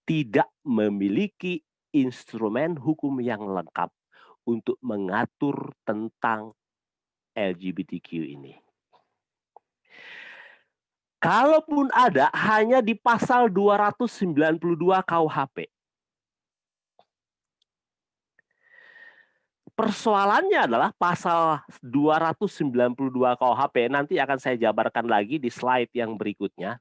tidak memiliki instrumen hukum yang lengkap untuk mengatur tentang LGBTQ ini. Kalaupun ada, hanya di pasal 292 KUHP. Persoalannya adalah pasal 292 KUHP, nanti akan saya jabarkan lagi di slide yang berikutnya.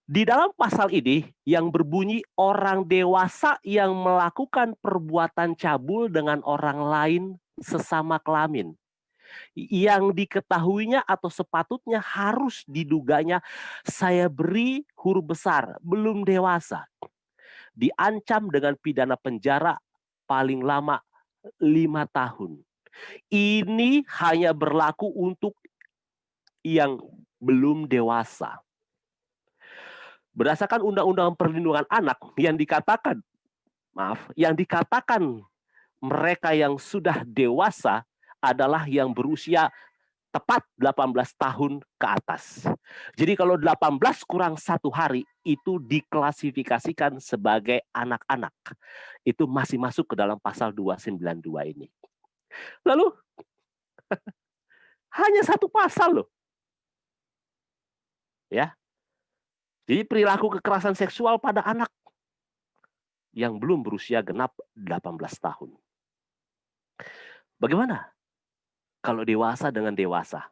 Di dalam pasal ini yang berbunyi orang dewasa yang melakukan perbuatan cabul dengan orang lain sesama kelamin, yang diketahuinya atau sepatutnya harus diduganya, saya beri huruf besar, belum dewasa, diancam dengan pidana penjara paling lama 5 tahun. Ini hanya berlaku untuk yang belum dewasa. Berdasarkan Undang-Undang Perlindungan Anak yang dikatakan mereka yang sudah dewasa adalah yang berusia tepat 18 tahun ke atas. Jadi kalau 18 kurang 1 hari itu diklasifikasikan sebagai anak-anak. Itu masih masuk ke dalam pasal 292 ini. Lalu hanya 1 pasal loh. Ya. Jadi perilaku kekerasan seksual pada anak yang belum berusia genap 18 tahun. Bagaimana kalau dewasa dengan dewasa?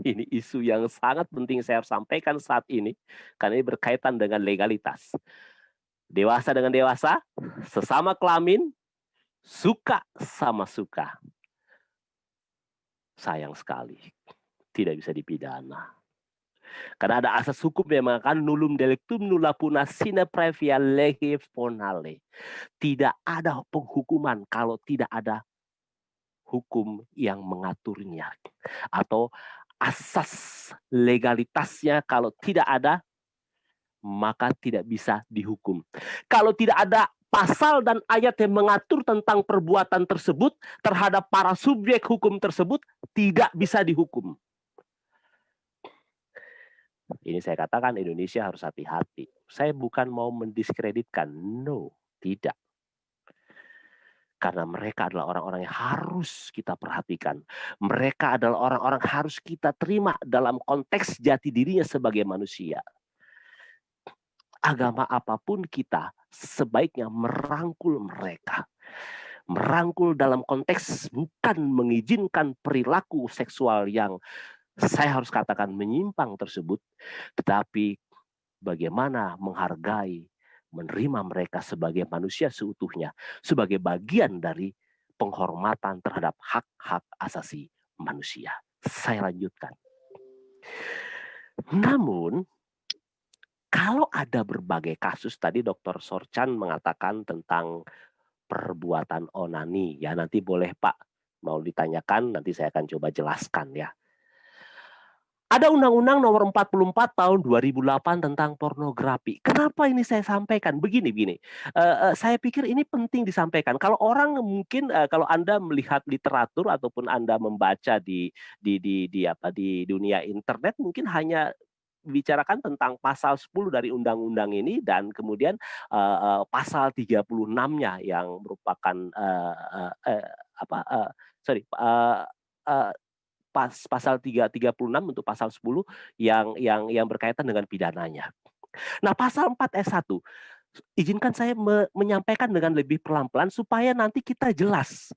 Ini isu yang sangat penting saya sampaikan saat ini, karena ini berkaitan dengan legalitas. Dewasa dengan dewasa, sesama kelamin, suka sama suka. Sayang sekali, tidak bisa dipidana. Karena ada asas hukum yang mengatakan nullum delictum nulla puna sine previa lege fonale. Tidak ada penghukuman kalau tidak ada hukum yang mengaturnya. Atau asas legalitasnya kalau tidak ada, maka tidak bisa dihukum. Kalau tidak ada pasal dan ayat yang mengatur tentang perbuatan tersebut terhadap para subjek hukum tersebut, tidak bisa dihukum. Ini saya katakan Indonesia harus hati-hati. Saya bukan mau mendiskreditkan, no, tidak. Karena mereka adalah orang-orang yang harus kita perhatikan. Mereka adalah orang-orang yang harus kita terima dalam konteks jati dirinya sebagai manusia. Agama apapun kita sebaiknya merangkul mereka. Merangkul dalam konteks bukan mengizinkan perilaku seksual yang saya harus katakan menyimpang tersebut. Tetapi bagaimana menghargai, menerima mereka sebagai manusia seutuhnya, sebagai bagian dari penghormatan terhadap hak-hak asasi manusia. Saya lanjutkan. Namun, kalau ada berbagai kasus, tadi Dr. Sorchan mengatakan tentang perbuatan onani. Ya, nanti boleh Pak, mau ditanyakan, nanti saya akan coba jelaskan ya. Ada Undang-Undang Nomor 44 Tahun 2008 tentang pornografi. Kenapa ini saya sampaikan? Begini. Saya pikir ini penting disampaikan. Kalau orang mungkin kalau Anda melihat literatur ataupun Anda membaca di dunia internet mungkin hanya bicarakan tentang pasal 10 dari undang-undang ini dan kemudian pasal 36-nya yang merupakan pasal 336 untuk pasal 10 yang berkaitan dengan pidananya. Nah, pasal 4 ayat 1, izinkan saya menyampaikan dengan lebih pelan-pelan supaya nanti kita jelas.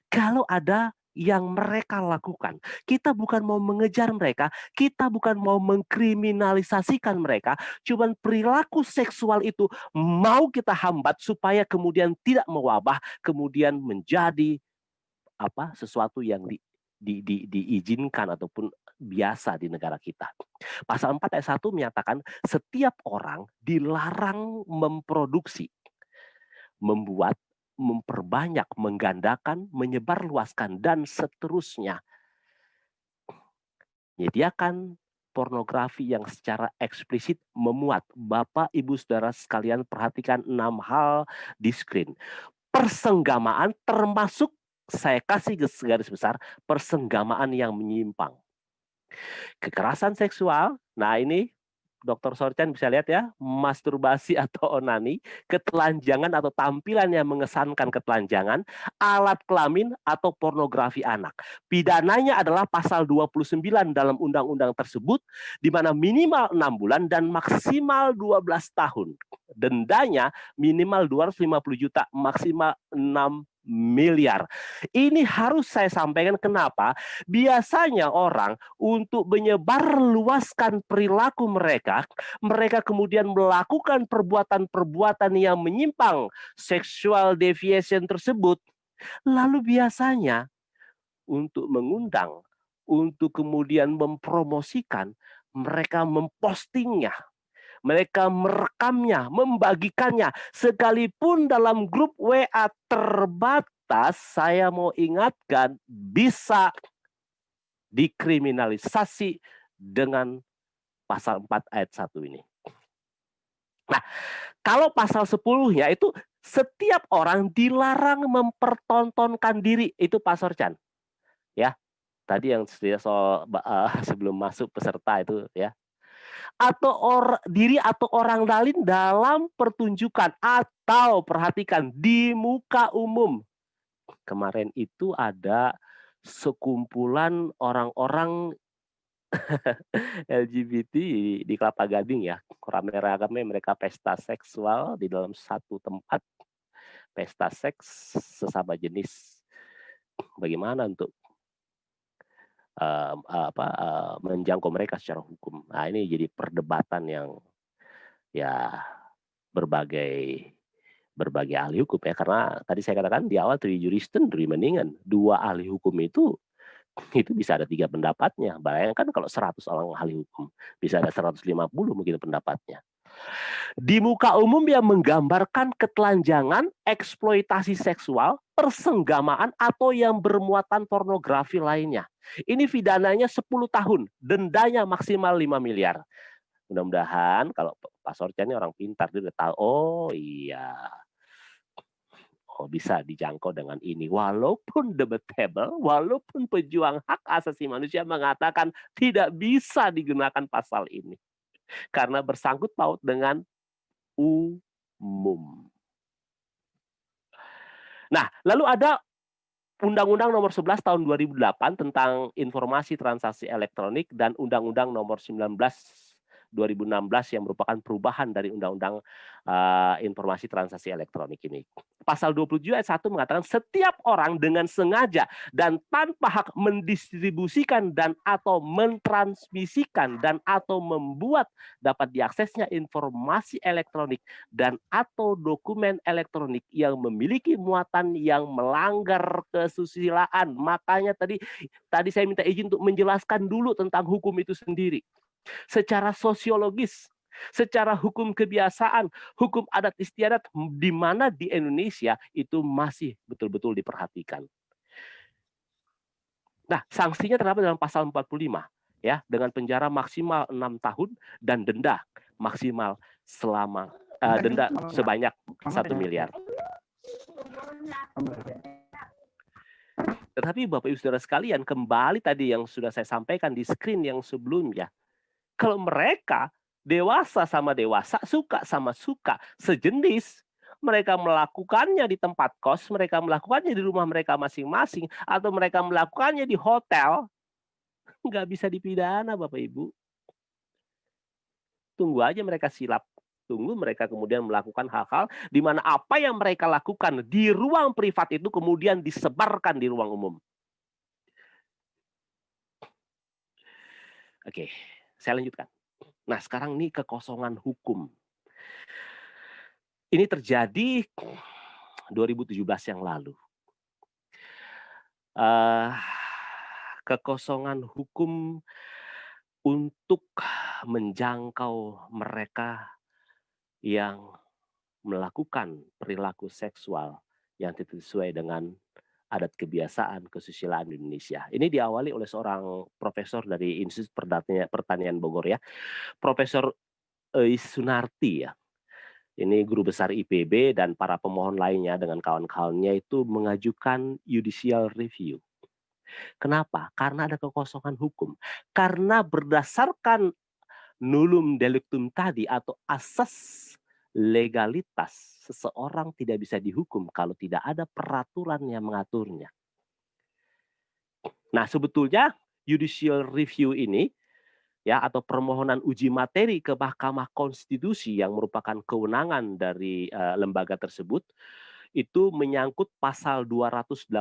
Kalau ada yang mereka lakukan, kita bukan mau mengejar mereka, kita bukan mau mengkriminalisasikan mereka, cuman perilaku seksual itu mau kita hambat supaya kemudian tidak mewabah, kemudian menjadi sesuatu yang diizinkan ataupun biasa di negara kita. Pasal 4 ayat 1 menyatakan setiap orang dilarang memproduksi, membuat, memperbanyak, menggandakan, menyebarluaskan, dan seterusnya. Menyediakan pornografi yang secara eksplisit memuat. Bapak, Ibu, Saudara sekalian perhatikan 6 hal di screen. Persenggamaan termasuk saya kasih garis besar persenggamaan yang menyimpang. Kekerasan seksual, nah ini Dr. Sorchan bisa lihat ya, masturbasi atau onani, ketelanjangan atau tampilan yang mengesankan ketelanjangan, alat kelamin atau pornografi anak. Pidananya adalah pasal 29 dalam undang-undang tersebut, di mana minimal 6 bulan dan maksimal 12 tahun. Dendanya minimal 250 juta, maksimal 6 miliar. Ini harus saya sampaikan kenapa? Biasanya orang untuk menyebarluaskan perilaku mereka kemudian melakukan perbuatan-perbuatan yang menyimpang, sexual deviation tersebut. Lalu biasanya untuk mengundang, untuk kemudian mempromosikan, mereka mempostingnya. Mereka merekamnya, membagikannya. Sekalipun dalam grup WA terbatas, saya mau ingatkan, bisa dikriminalisasi dengan pasal 4 ayat 1 ini. Nah, kalau pasal 10-nya itu setiap orang dilarang mempertontonkan diri. Itu Pak Sorchan. Ya. Tadi yang soal sebelum masuk peserta itu ya. Atau diri atau orang lain dalam pertunjukan atau perhatikan di muka umum. Kemarin itu ada sekumpulan orang-orang LGBT di Kelapa Gading ya. Rame-rame mereka pesta seksual di dalam satu tempat. Pesta seks sesama jenis. Bagaimana untuk menjangkau mereka secara hukum. Nah, ini jadi perdebatan yang ya berbagai ahli hukum ya, karena tadi saya katakan di awal tri juristen dri mendingan, 2 ahli hukum itu bisa ada 3 pendapatnya. Bayangkan kalau 100 orang ahli hukum, bisa ada 150 mungkin pendapatnya. Di muka umum yang menggambarkan ketelanjangan, eksploitasi seksual, persenggamaan atau yang bermuatan pornografi lainnya. Ini pidananya 10 tahun, dendanya maksimal 5 miliar. Mudah-mudahan kalau Pak Sorcha ini orang pintar, dia udah tahu, oh iya, bisa dijangkau dengan ini. Walaupun debatable, walaupun pejuang hak asasi manusia mengatakan tidak bisa digunakan pasal ini. Karena bersangkut paut dengan umum. Nah, lalu ada Undang-Undang Nomor 11 Tahun 2008 tentang Informasi Transaksi Elektronik dan Undang-Undang Nomor 19 2016 yang merupakan perubahan dari Undang-Undang Informasi Transaksi Elektronik ini. Pasal 27 ayat 1 mengatakan setiap orang dengan sengaja dan tanpa hak mendistribusikan dan atau mentransmisikan dan atau membuat dapat diaksesnya informasi elektronik dan atau dokumen elektronik yang memiliki muatan yang melanggar kesusilaan. Makanya tadi saya minta izin untuk menjelaskan dulu tentang hukum itu sendiri. Secara sosiologis, secara hukum kebiasaan, hukum adat istiadat di mana di Indonesia itu masih betul-betul diperhatikan. Nah, sanksinya terdapat dalam pasal 45 ya, dengan penjara maksimal 6 tahun dan denda maksimal denda sebanyak 1 miliar. Tetapi Bapak Ibu Saudara sekalian, kembali tadi yang sudah saya sampaikan di screen yang sebelumnya. Kalau mereka dewasa sama dewasa, suka sama suka, sejenis, mereka melakukannya di tempat kos, mereka melakukannya di rumah mereka masing-masing, atau mereka melakukannya di hotel, nggak bisa dipidana Bapak Ibu. Tunggu aja mereka silap. Tunggu mereka kemudian melakukan hal-hal di mana apa yang mereka lakukan di ruang privat itu kemudian disebarkan di ruang umum. Oke. Saya lanjutkan. Nah, sekarang ini kekosongan hukum. Ini terjadi 2017 yang lalu. Kekosongan hukum untuk menjangkau mereka yang melakukan perilaku seksual yang tidak sesuai dengan adat kebiasaan kesusilaan di Indonesia. Ini diawali oleh seorang profesor dari Institut Pertanian Bogor ya, Profesor Eis Sunarti ya. Ini guru besar IPB dan para pemohon lainnya dengan kawan-kawannya itu mengajukan judicial review. Kenapa? Karena ada kekosongan hukum. Karena berdasarkan nullum delictum tadi atau asas legalitas, seseorang tidak bisa dihukum kalau tidak ada peraturan yang mengaturnya. Nah, sebetulnya judicial review ini ya, atau permohonan uji materi ke Mahkamah Konstitusi yang merupakan kewenangan dari lembaga tersebut itu menyangkut pasal 284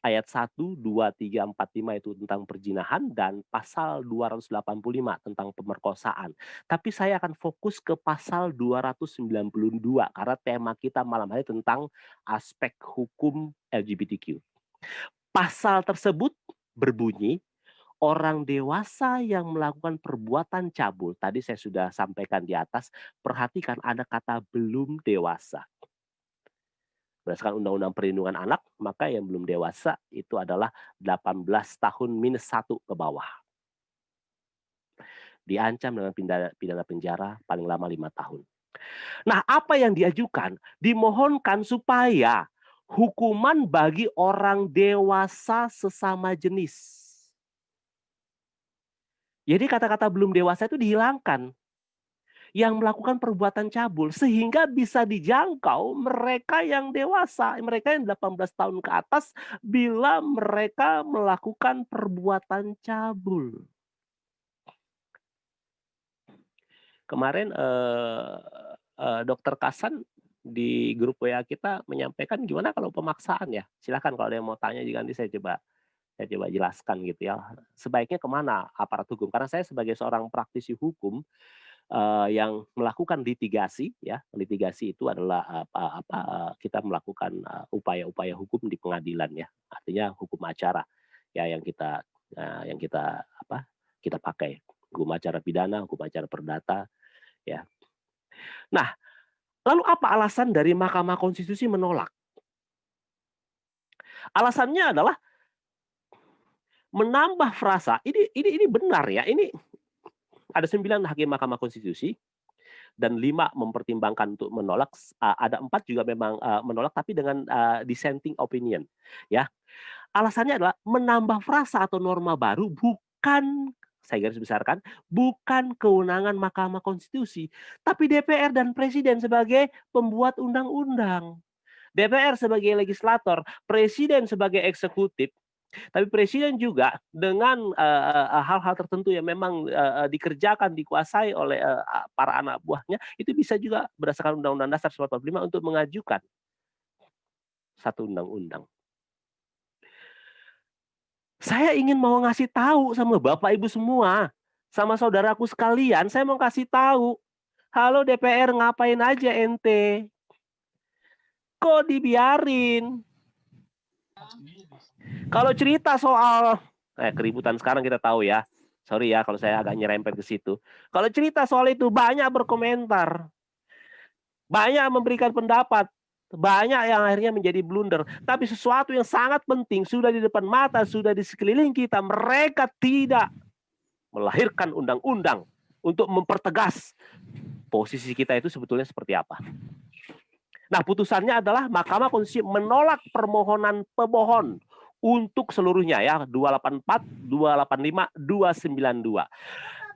ayat 1, 2, 3, 4, 5 itu tentang perzinahan dan pasal 285 tentang pemerkosaan. Tapi saya akan fokus ke pasal 292 karena tema kita malam hari tentang aspek hukum LGBTQ. Pasal tersebut berbunyi orang dewasa yang melakukan perbuatan cabul, tadi saya sudah sampaikan di atas, perhatikan ada kata belum dewasa. Berdasarkan Undang-Undang Perlindungan Anak, maka yang belum dewasa itu adalah 18 tahun minus 1 ke bawah. Diancam dengan pidana penjara paling lama 5 tahun. Nah, apa yang diajukan? Dimohonkan supaya hukuman bagi orang dewasa sesama jenis. Jadi kata-kata belum dewasa itu dihilangkan. Yang melakukan perbuatan cabul sehingga bisa dijangkau mereka yang dewasa, mereka yang 18 tahun ke atas bila mereka melakukan perbuatan cabul. Kemarin Dokter Kasan di grup WA kita menyampaikan gimana kalau pemaksaan ya. Silakan kalau ada yang mau tanya juga nanti saya coba jelaskan gitu ya. Sebaiknya kemana aparat hukum? Karena saya sebagai seorang praktisi hukum yang melakukan litigasi ya. Litigasi itu adalah kita melakukan upaya-upaya hukum di pengadilan ya. Artinya hukum acara ya yang kita kita pakai. Hukum acara pidana, hukum acara perdata ya. Nah, lalu apa alasan dari Mahkamah Konstitusi menolak? Alasannya adalah menambah frasa. Ini benar ya. Ini ada 9 hakim Mahkamah Konstitusi dan 5 mempertimbangkan untuk menolak. Ada 4 juga memang menolak tapi dengan dissenting opinion. Ya, alasannya adalah menambah frasa atau norma baru bukan, saya garis besarkan, bukan kewenangan Mahkamah Konstitusi, tapi DPR dan Presiden sebagai pembuat undang-undang. DPR sebagai legislator, Presiden sebagai eksekutif. Tapi Presiden juga dengan hal-hal tertentu yang memang dikerjakan, dikuasai oleh para anak buahnya, itu bisa juga berdasarkan Undang-Undang Dasar 1945 untuk mengajukan satu undang-undang. Saya ingin mau ngasih tahu sama Bapak Ibu semua, sama saudaraku sekalian, saya mau kasih tahu. Halo DPR, ngapain aja ente? Kok dibiarin? Kalau cerita soal keributan sekarang kita tahu ya. Sorry ya kalau saya agak nyerempet ke situ. Kalau cerita soal itu banyak berkomentar. Banyak memberikan pendapat. Banyak yang akhirnya menjadi blunder. Tapi sesuatu yang sangat penting sudah di depan mata, sudah di sekeliling kita. Mereka tidak melahirkan undang-undang untuk mempertegas posisi kita itu sebetulnya seperti apa. Nah, putusannya adalah Mahkamah Konstitusi menolak permohonan pemohon untuk seluruhnya ya, 284, 285, 292.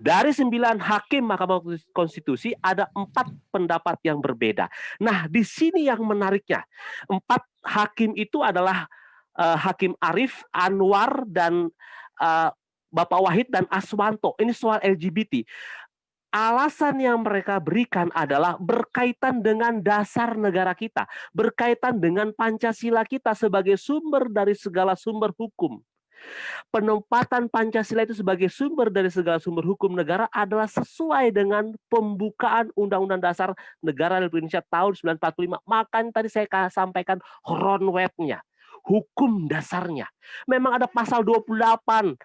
Dari 9 hakim Mahkamah Konstitusi ada 4 pendapat yang berbeda. Nah, di sini yang menariknya, 4 hakim itu adalah Hakim Arief, Anwar, dan Bapak Wahid dan Aswanto. Ini soal LGBT. Alasan yang mereka berikan adalah berkaitan dengan dasar negara kita, berkaitan dengan Pancasila kita sebagai sumber dari segala sumber hukum. Penempatan Pancasila itu sebagai sumber dari segala sumber hukum negara adalah sesuai dengan pembukaan Undang-Undang Dasar Negara Republik Indonesia tahun 1945. Makanya tadi saya sampaikan runway-nya, hukum dasarnya. Memang ada pasal 28,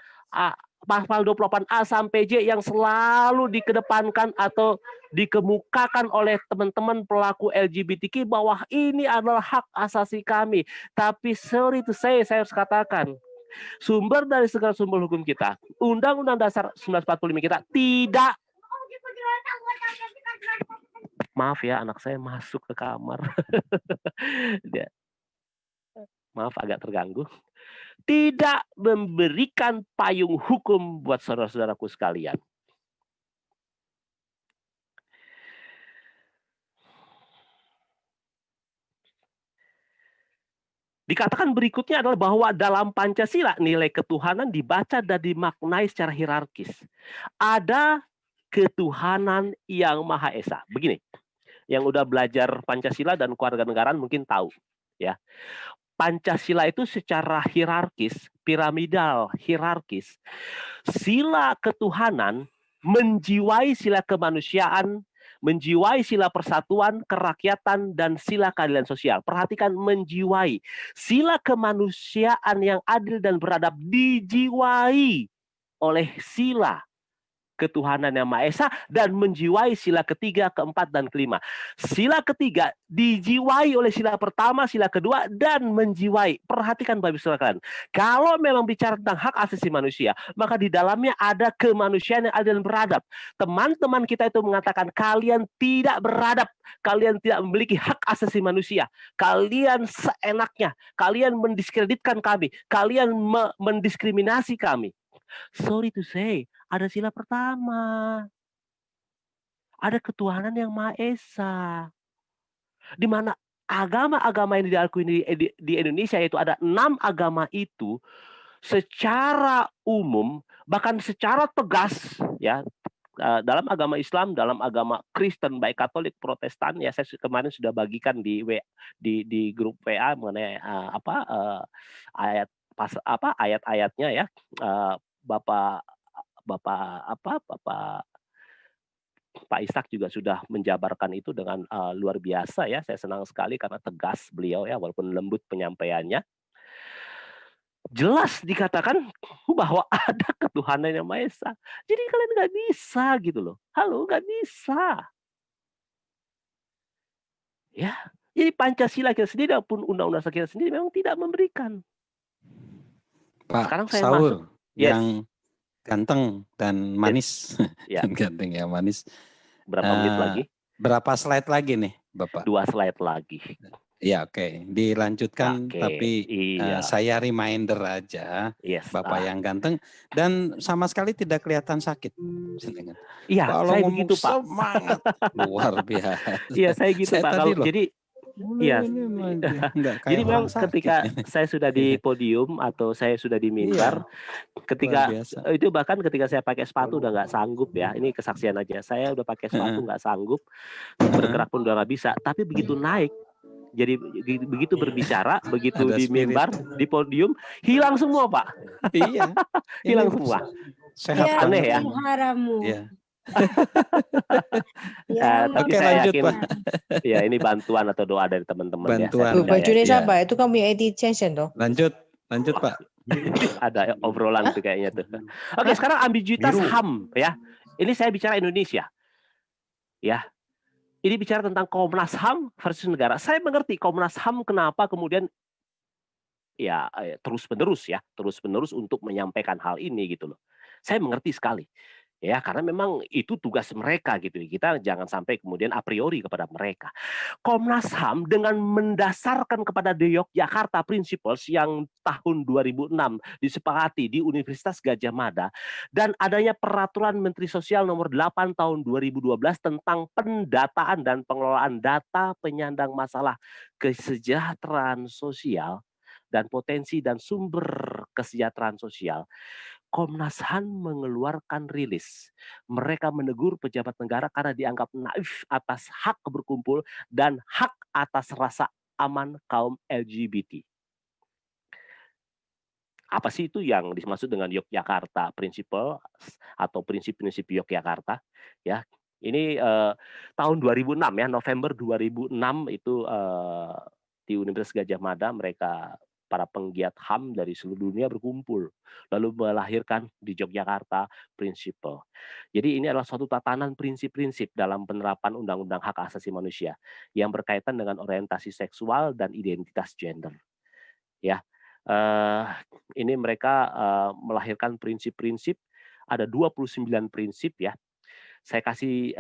pasal 28A sampai J yang selalu dikedepankan atau dikemukakan oleh teman-teman pelaku LGBTQ bahwa ini adalah hak asasi kami. Tapi sorry to say, saya harus katakan, sumber dari segala sumber hukum kita, Undang-Undang Dasar 1945 kita tidak. Maaf ya, anak saya masuk ke kamar. Maaf agak terganggu. Tidak memberikan payung hukum buat saudara-saudaraku sekalian. Dikatakan berikutnya adalah bahwa dalam Pancasila nilai ketuhanan dibaca dan dimaknai secara hierarkis. Ada ketuhanan yang Maha Esa. Begini, yang udah belajar Pancasila dan kewarganegaraan mungkin tahu, ya. Pancasila itu secara hierarkis, piramidal, hierarkis. Sila ketuhanan menjiwai sila kemanusiaan, menjiwai sila persatuan, kerakyatan, dan sila keadilan sosial. Perhatikan, menjiwai. Sila kemanusiaan yang adil dan beradab dijiwai oleh sila ketuhanan yang Maha Esa dan menjiwai sila ketiga, keempat, dan kelima. Sila ketiga dijiwai oleh sila pertama, sila kedua, dan menjiwai. Perhatikan Bapak Ibu Saudara, kalau memang bicara tentang hak asasi manusia, maka di dalamnya ada kemanusiaan yang adil dan beradab. Teman-teman kita itu mengatakan kalian tidak beradab, kalian tidak memiliki hak asasi manusia, kalian seenaknya, kalian mendiskreditkan kami, kalian mendiskriminasi kami. Sorry to say, ada sila pertama. Ada ketuhanan yang Maha Esa. Di mana agama-agama yang diakui di Indonesia, yaitu ada 6 agama itu, secara umum, bahkan secara tegas, ya, dalam agama Islam, dalam agama Kristen, baik Katolik, Protestan, ya saya kemarin sudah bagikan di grup WA mengenai ayat-ayatnya ya. Bapak Pak Ishak juga sudah menjabarkan itu dengan luar biasa ya. Saya senang sekali karena tegas beliau ya, walaupun lembut penyampaiannya. Jelas dikatakan bahwa ada ketuhanan yang Maha Esa. Jadi kalian nggak bisa gitu loh. Halo, nggak bisa. Ya, jadi Pancasila kita sendiri maupun Undang-Undang kita sendiri memang tidak memberikan. Pak Sekarang saya Saur masuk. Yes. yang ganteng dan manis. Ya. Ganteng ya manis. Berapa menit lagi? Berapa slide lagi nih Bapak? 2 slide lagi. Ya oke. Dilanjutkan tapi iya. saya reminder aja. Yes, Bapak yang ganteng dan sama sekali tidak kelihatan sakit. Iya, kalau saya ngomong begitu Pak. Semangat luar biasa. Iya, saya gitu Pak. Kalau jadi iya. Jadi memang ketika saya sudah di podium atau saya sudah di mimbar, ketika itu bahkan ketika saya pakai sepatu udah nggak sanggup ya. Ini kesaksian aja. Saya udah pakai sepatu nggak sanggup, bergerak pun udah nggak bisa. Tapi begitu naik, jadi begitu berbicara, begitu di mimbar, di podium, hilang semua Pak. Iya. Hilang semua. Sehat aneh ya. Iya. Tapi saya yakin ya ini bantuan atau doa dari teman-teman ya. Bajunya siapa? Itu kamu Eddie Jensen toh? Lanjut Pak. Ada obrolan tuh kayaknya tuh. Oke, sekarang ambiguitas HAM ya. Ini saya bicara Indonesia. Ya. Ini bicara tentang Komnas HAM versus negara. Saya mengerti Komnas HAM kenapa kemudian ya terus-menerus untuk menyampaikan hal ini gitu loh. Saya mengerti sekali. Ya, karena memang itu tugas mereka gitu. Kita jangan sampai kemudian a priori kepada mereka. Komnas HAM dengan mendasarkan kepada The Yogyakarta Principles yang tahun 2006 disepakati di Universitas Gadjah Mada dan adanya peraturan Menteri Sosial nomor 8 tahun 2012 tentang pendataan dan pengelolaan data penyandang masalah kesejahteraan sosial dan potensi dan sumber kesejahteraan sosial. Komnas HAM mengeluarkan rilis. Mereka menegur pejabat negara karena dianggap naif atas hak berkumpul dan hak atas rasa aman kaum LGBT. Apa sih itu yang dimaksud dengan Yogyakarta Principle atau prinsip-prinsip Yogyakarta? Ya, ini tahun 2006 ya, November 2006 itu di Universitas Gadjah Mada mereka para penggiat HAM dari seluruh dunia berkumpul, lalu melahirkan di Yogyakarta Principle. Jadi ini adalah suatu tatanan prinsip-prinsip dalam penerapan Undang-Undang Hak Asasi Manusia yang berkaitan dengan orientasi seksual dan identitas gender. Ya, ini mereka melahirkan prinsip-prinsip, ada 29 prinsip ya. Saya kasih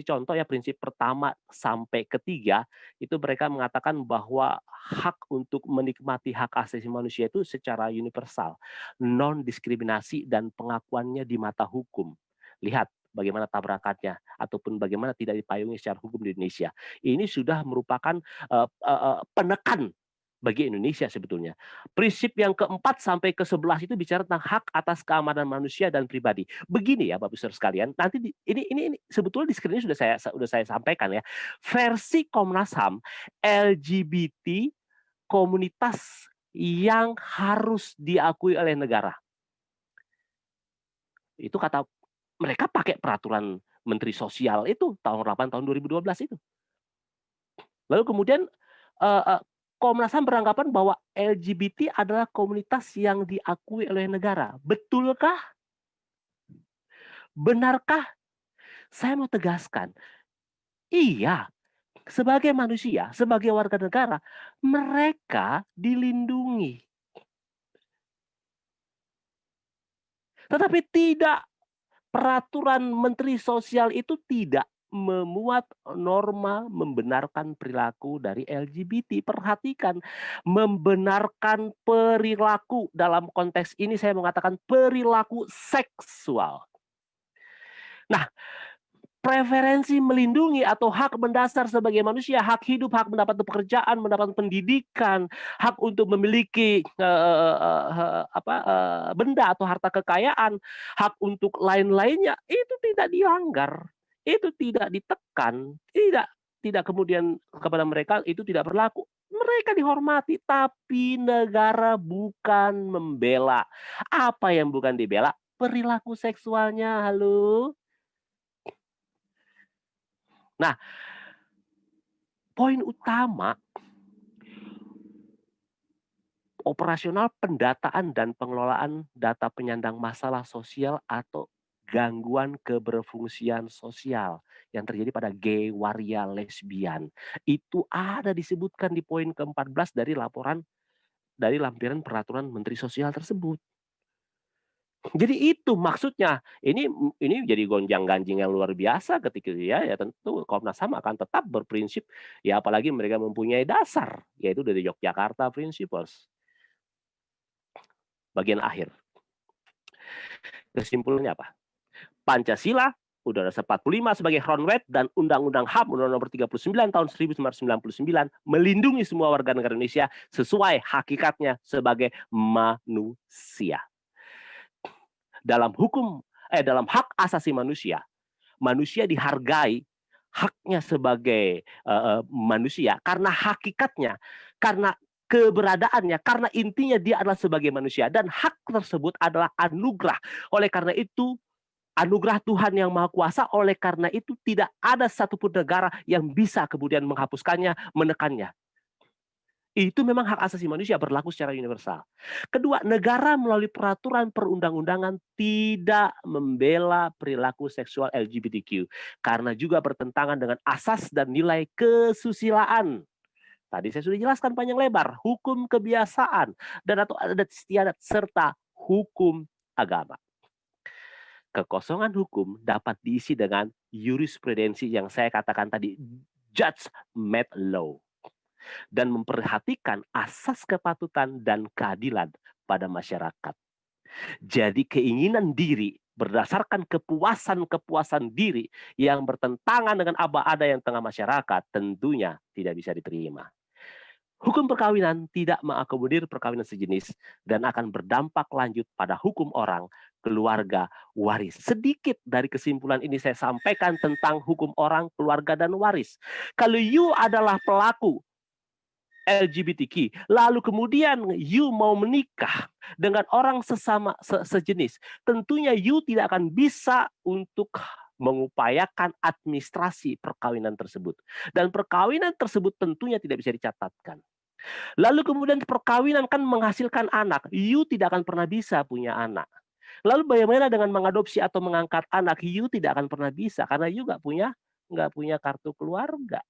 contoh ya, prinsip pertama sampai ketiga itu mereka mengatakan bahwa hak untuk menikmati hak asasi manusia itu secara universal, non diskriminasi dan pengakuannya di mata hukum. Lihat bagaimana tabrakannya ataupun bagaimana tidak dipayungi secara hukum di Indonesia. Ini sudah merupakan penekan bagi Indonesia sebetulnya. Prinsip yang keempat sampai ke-11 itu bicara tentang hak atas keamanan manusia dan pribadi. Begini ya Bapak Ibu sekalian, nanti ini sebetulnya di screen ini sudah saya sampaikan ya. Versi Komnas HAM, LGBT komunitas yang harus diakui oleh negara. Itu kata mereka pakai peraturan Menteri Sosial itu tahun 8 tahun 2012 itu. Lalu kemudian Komnas HAM beranggapan bahwa LGBT adalah komunitas yang diakui oleh negara. Betulkah? Benarkah? Saya mau tegaskan, iya, sebagai manusia, sebagai warga negara, mereka dilindungi. Tetapi tidak, peraturan Menteri Sosial itu tidak memuat norma membenarkan perilaku dari LGBT. Perhatikan, membenarkan perilaku, dalam konteks ini saya mengatakan perilaku seksual. Nah, preferensi melindungi atau hak mendasar sebagai manusia, hak hidup, hak mendapat pekerjaan, mendapat pendidikan, hak untuk memiliki benda atau harta kekayaan, hak untuk lain-lainnya, itu tidak dilanggar, itu tidak ditekan, tidak kemudian kepada mereka itu tidak berlaku. Mereka dihormati, tapi negara bukan membela. Apa yang bukan dibela? Perilaku seksualnya, halo. Nah, poin utama operasional pendataan dan pengelolaan data penyandang masalah sosial atau gangguan keberfungsian sosial yang terjadi pada gay, waria, lesbian. Itu ada disebutkan di poin ke-14 dari lampiran peraturan Menteri Sosial tersebut. Jadi itu maksudnya. Ini jadi gonjang-ganjing yang luar biasa ketika ya tentu Komnas HAM akan tetap berprinsip, ya apalagi mereka mempunyai dasar, yaitu dari Yogyakarta Principles. Bagian akhir. Kesimpulannya apa? Pancasila, Undang-Undang 45 sebagai Ronwet dan Undang-Undang HAM Undang-Undang Nomor 39 tahun 1999 melindungi semua warga negara Indonesia sesuai hakikatnya sebagai manusia. Dalam hak asasi manusia, manusia dihargai haknya sebagai manusia karena hakikatnya, karena keberadaannya, karena intinya dia adalah sebagai manusia, dan hak tersebut adalah anugerah. Oleh karena itu, anugerah Tuhan yang Maha Kuasa, oleh karena itu tidak ada satupun negara yang bisa kemudian menghapuskannya, menekannya. Itu memang hak asasi manusia berlaku secara universal. Kedua, negara melalui peraturan perundang-undangan tidak membela perilaku seksual LGBTQ karena juga bertentangan dengan asas dan nilai kesusilaan. Tadi saya sudah jelaskan panjang lebar, hukum kebiasaan dan atau adat istiadat serta hukum agama. Kekosongan hukum dapat diisi dengan jurisprudensi yang saya katakan tadi, judge-made law, dan memperhatikan asas kepatutan dan keadilan pada masyarakat. Jadi keinginan diri berdasarkan kepuasan diri yang bertentangan dengan ada yang tengah masyarakat tentunya tidak bisa diterima. Hukum perkawinan tidak mengakomodir perkawinan sejenis dan akan berdampak lanjut pada hukum orang, keluarga, waris. Sedikit dari kesimpulan ini saya sampaikan tentang hukum orang, keluarga, dan waris. Kalau you adalah pelaku LGBTQ, lalu kemudian you mau menikah dengan orang sesama sejenis, tentunya you tidak akan bisa untuk mengupayakan administrasi perkawinan tersebut. Dan perkawinan tersebut tentunya tidak bisa dicatatkan. Lalu kemudian perkawinan kan menghasilkan anak, you tidak akan pernah bisa punya anak. Lalu bagaimana dengan mengadopsi atau mengangkat anak, you tidak akan pernah bisa karena you nggak punya kartu keluarga.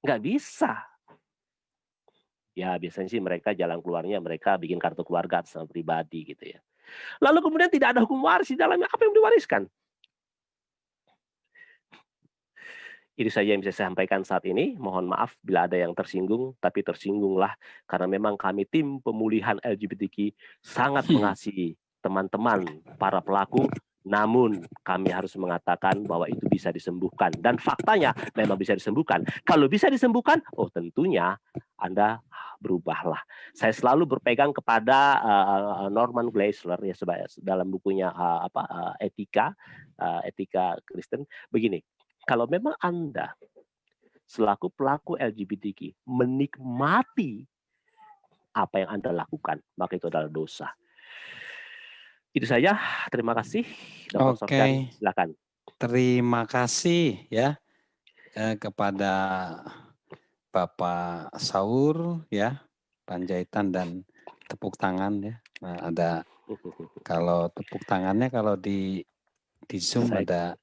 Nggak bisa. Ya biasanya sih mereka jalan keluarnya mereka bikin kartu keluarga atas nama pribadi gitu ya. Lalu kemudian tidak ada hukum waris di dalamnya, apa yang diwariskan? Itu saja yang bisa saya sampaikan saat ini. Mohon maaf bila ada yang tersinggung, tapi tersinggunglah karena memang kami tim pemulihan LGBTQ sangat mengasihi teman-teman para pelaku. Namun kami harus mengatakan bahwa itu bisa disembuhkan. Dan faktanya memang bisa disembuhkan. Kalau bisa disembuhkan, oh tentunya Anda berubahlah. Saya selalu berpegang kepada Norman Geisler ya dalam bukunya Etika Kristen. Begini, kalau memang Anda selaku pelaku LGBTQ menikmati apa yang Anda lakukan, maka itu adalah dosa. Itu saja. Terima kasih. Dr. Sofyan, silakan. Terima kasih ya kepada Bapak Saur ya, Panjaitan dan tepuk tangan ya. Nah, ada Kalau tepuk tangannya kalau di Zoom ada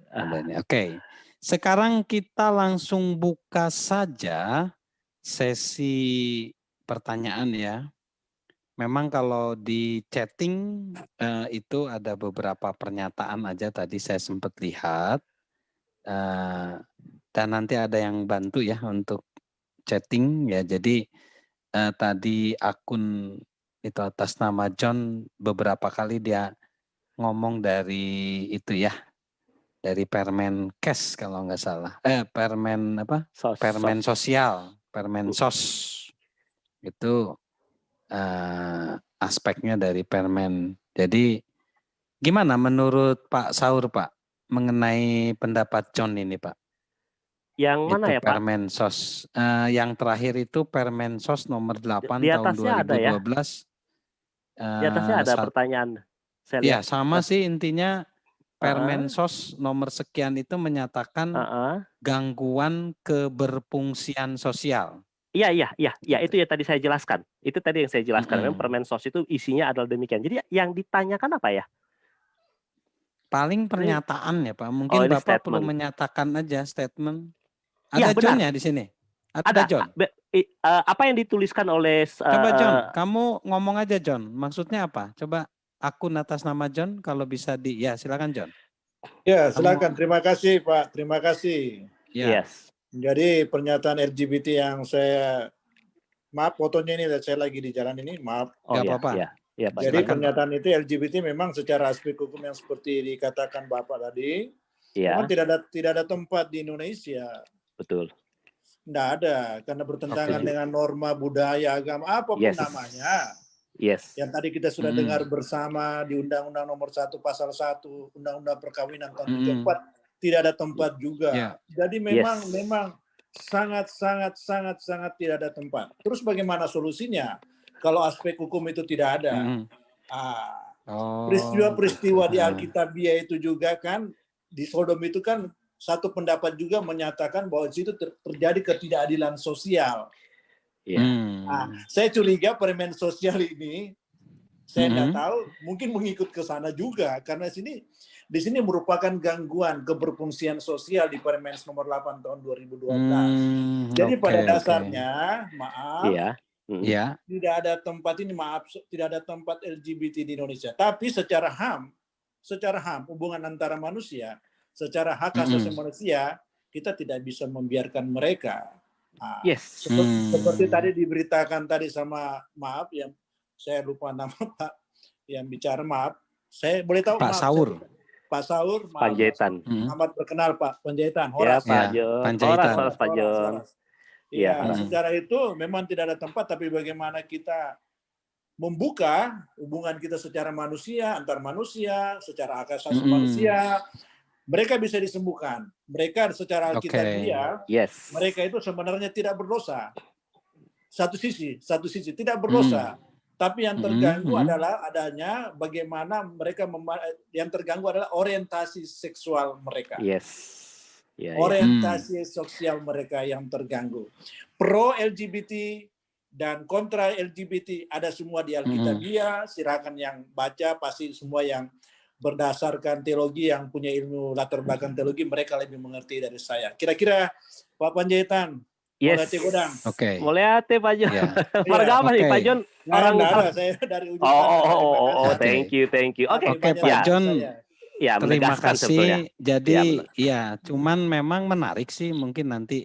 ini. Oke. Sekarang kita langsung buka saja sesi pertanyaan ya. Memang kalau di chatting itu ada beberapa pernyataan aja tadi saya sempat lihat. Dan nanti ada yang bantu ya untuk chatting ya. Jadi tadi akun itu atas nama John beberapa kali dia ngomong dari itu ya, dari permen cash kalau nggak salah, permen apa? Permen sosial, permen sos itu aspeknya dari permen. Jadi gimana menurut Pak Saur Pak mengenai pendapat John ini Pak? Yang mana itu ya Pak? Permensos. Yang terakhir itu Permensos nomor 8 Di tahun atasnya ada ya? 2012. Di atasnya ada pertanyaan. Saya Ya lihat. sama sih intinya Permensos nomor sekian itu menyatakan gangguan keberfungsian sosial. Iya, itu ya tadi saya jelaskan. Itu tadi yang saya jelaskan. Memang Permensos itu isinya adalah demikian. Jadi yang ditanyakan apa ya? Paling pernyataan ya Pak. Mungkin Bapak perlu menyatakan aja statement. Ada John ya di sini? Ada John? Apa yang dituliskan oleh... Coba John, kamu ngomong aja John. Maksudnya apa? Coba akun atas nama John kalau bisa ya silakan John. Ya silakan. Terima kasih Pak. Terima kasih. Yes. Jadi pernyataan LGBT yang maaf fotonya ini saya lagi di jalan ini, maaf. Gak apa-apa. Ya, Pak. Jadi pernyataan itu LGBT memang secara aspek hukum yang seperti dikatakan Bapak tadi, memang tidak ada tempat di Indonesia. Betul. Tidak ada, karena bertentangan dengan norma budaya, agama, apapun namanya. Yes. Yang tadi kita sudah dengar bersama di Undang-Undang Nomor 1 Pasal 1 Undang-Undang Perkawinan tahun 74 tidak ada tempat juga. Jadi memang sangat tidak ada tempat. Terus bagaimana solusinya? Kalau aspek hukum itu tidak ada. Peristiwa-peristiwa di Alkitabiah itu juga kan di Sodom itu kan satu pendapat juga menyatakan bahwa di situ terjadi ketidakadilan sosial. Saya curiga permen sosial ini, saya tidak tahu, mungkin mengikut ke sana juga karena di sini merupakan gangguan keberfungsian sosial di Permen nomor 8 tahun 2012. Jadi pada dasarnya, maaf, tidak ada tempat ini, tidak ada tempat LGBT di Indonesia. Tapi secara HAM, hubungan antara manusia, secara hak asasi manusia, kita tidak bisa membiarkan mereka. Seperti tadi diberitakan tadi sama, maaf, yang saya lupa nama Pak yang bicara, maaf. Saya boleh tahu Pak Saur. Pak Saur, Panjaitan. Amat berkenal Pak Panjaitan. Horas, Pak Jon. Panjaitan. Pak Jon. Secara itu memang tidak ada tempat, tapi bagaimana kita membuka hubungan kita secara manusia, antar manusia, secara hak asasi manusia, mereka bisa disembuhkan. Mereka secara Alkitabiah, mereka itu sebenarnya tidak berdosa. Satu sisi tidak berdosa. Tapi yang terganggu adalah adanya bagaimana mereka yang terganggu adalah orientasi seksual mereka. Orientasi sosial mereka yang terganggu. Pro LGBT dan kontra LGBT ada semua di Alkitabiah. Silakan yang baca, pasti semua yang berdasarkan teologi, yang punya ilmu latar belakang teologi, mereka lebih mengerti dari saya. Kira-kira Pak Panjaitan, Boleh ate Pak Jon. Warga apa nih Pak Jon? Orang saya dari ujung. Thank you. Oke, Pak Jon. Terima kasih. Sebetulnya. Jadi cuman memang menarik sih mungkin nanti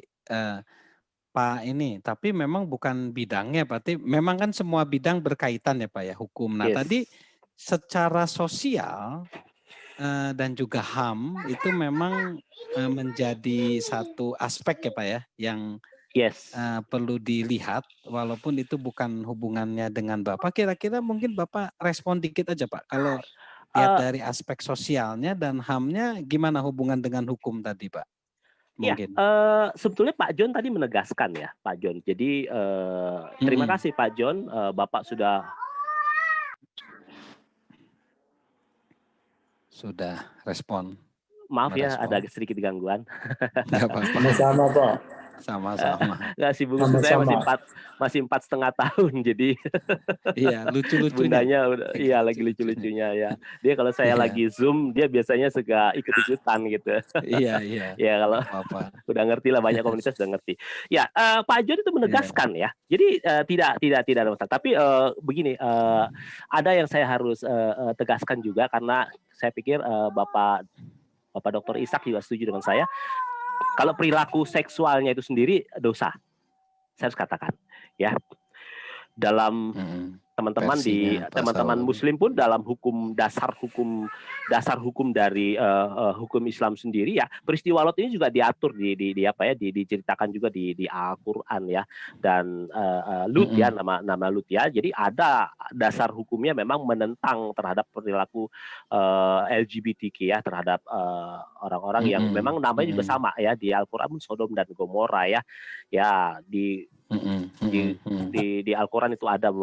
Pak ini, tapi memang bukan bidangnya, Pak. Memang kan semua bidang berkaitan ya Pak ya, hukum. Nah, tadi secara sosial dan juga HAM itu memang menjadi satu aspek ya Pak ya yang perlu dilihat, walaupun itu bukan hubungannya dengan Bapak. Kira-kira mungkin Bapak respon dikit aja Pak, kalau lihat dari aspek sosialnya dan HAM-nya gimana hubungan dengan hukum tadi Pak? Mungkin. Sebetulnya Pak Jon tadi menegaskan ya Pak Jon. Jadi terima kasih Pak Jon, Bapak sudah respon. Maaf ya, ada sedikit gangguan. Nggak apa-apa. Sama Pak. Sama-sama. Nggak sih, bungsu saya Sama-sama. masih 4,5 tahun, jadi Iya, lucu-lucunya. bundanya iya lagi lucu-lucunya ya. Dia kalau saya Iya. lagi Zoom, dia biasanya suka ikut-ikutan gitu. Iya. Ya kalau Apa-apa. udah ngerti lah, banyak komunitas udah ngerti. Ya, Pak John itu Iya. menegaskan ya. Jadi tidak ada masalah. Tapi begini, ada yang saya harus tegaskan juga karena saya pikir Bapak Dr. Ishak juga setuju dengan saya. Kalau perilaku seksualnya itu sendiri dosa, saya harus katakan, ya. Dalam teman-teman Versinya teman-teman tasawuf. Muslim pun dalam dasar hukum dari hukum Islam sendiri ya, peristiwa Lot ini juga diatur diceritakan juga di Al-Qur'an ya, dan Lut ya, nama Lut ya. Jadi ada dasar hukumnya memang menentang terhadap perilaku LGBTQ ya, terhadap orang-orang yang memang namanya juga sama ya di Al-Qur'an, Sodom dan Gomora ya. Ya di Al-Qur'an itu ada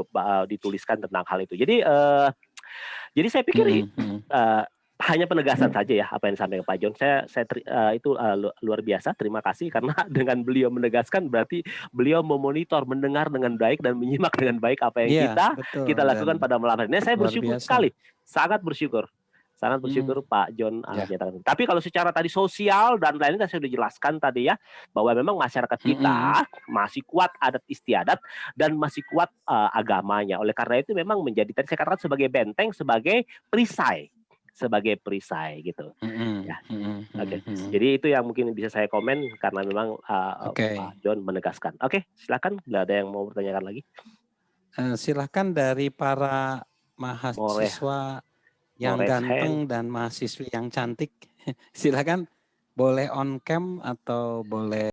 dituliskan tentang hal itu. Jadi saya pikir hanya penegasan saja ya apa yang disampaikan Pak John. Itu luar biasa. Terima kasih karena dengan beliau menegaskan berarti beliau memonitor, mendengar dengan baik dan menyimak dengan baik apa yang kita lakukan pada malam hari ini. Saya bersyukur sekali, sangat bersyukur. Sangat bersyukur Pak John menyatakan. Tapi kalau secara tadi sosial dan lainnya saya sudah jelaskan tadi ya, bahwa memang masyarakat kita masih kuat adat istiadat dan masih kuat agamanya. Oleh karena itu memang menjadi, tadi saya katakan, sebagai benteng, sebagai perisai gitu. Ya. Oke. Jadi itu yang mungkin bisa saya komen karena memang Pak John menegaskan. Oke, silakan bila ada yang mau bertanyakan lagi. Silakan dari para mahasiswa yang ganteng dan mahasiswi yang cantik, silakan boleh on cam atau boleh